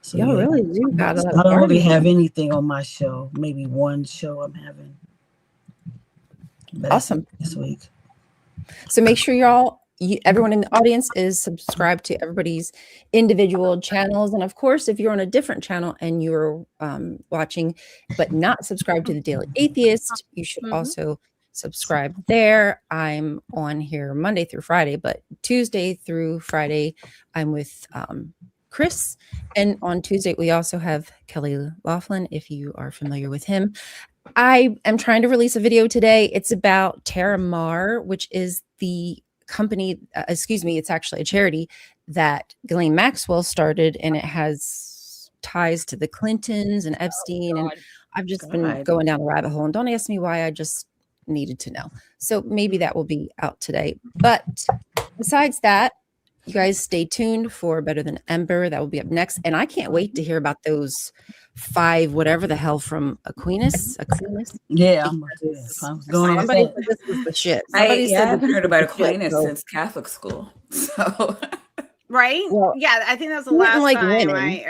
So y'all really do got a lot of I don't really have anything on my show. Maybe one show I'm having. Awesome this week. So make sure everyone in the audience is subscribed to everybody's individual channels. And of course, if you're on a different channel and you're watching but not subscribed to the Daily Atheist, you should also subscribe there. I'm on here Monday through Friday, but Tuesday through Friday, I'm with Chris. And on Tuesday, we also have Kelly Laughlin, if you are familiar with him. I am trying to release a video today. It's about Terramar, which is the company, it's actually a charity that Ghislaine Maxwell started, and it has ties to the Clintons and Epstein. And I've just been going down the rabbit hole, and don't ask me why, I just needed to know. So maybe that will be out today. But besides that, you guys stay tuned for Better Than Ember. That will be up next. And I can't wait to hear about those 5 whatever the hell from Aquinas. Yeah, I'm going on. Somebody said this was the shit. I haven't heard about Aquinas since Catholic school. So right? Well, yeah, I think that was the last like time. women.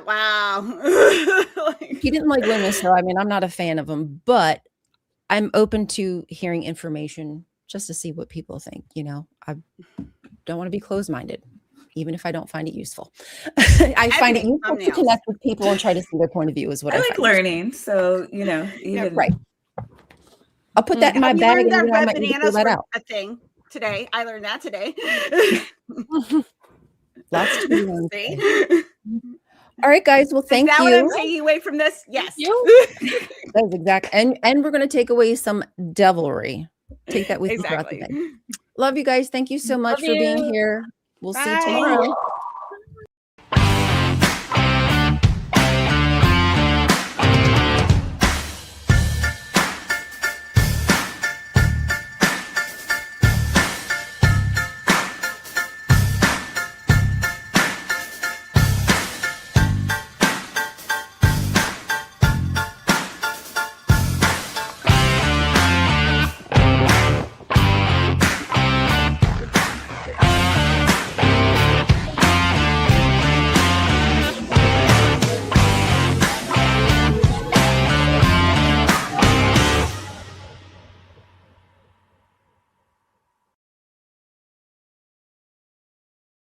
Wow. He didn't like women, so I mean, I'm not a fan of him, but I'm open to hearing information just to see what people think. You know, I don't want to be closed-minded, even if I don't find it useful. I find it useful to connect with people and try to see their point of view is what I like learning. So, you know, even right. I'll put that in my bag and I might need to pull that out. A thing today. I learned that today. Lots to learn. All right, guys. Well, thank you. Is that what I'm taking away from this? Yes. That's exact. And we're going to take away some devilry. Take that with you throughout the day. Love you guys. Thank you so much for being here. We'll see you tomorrow.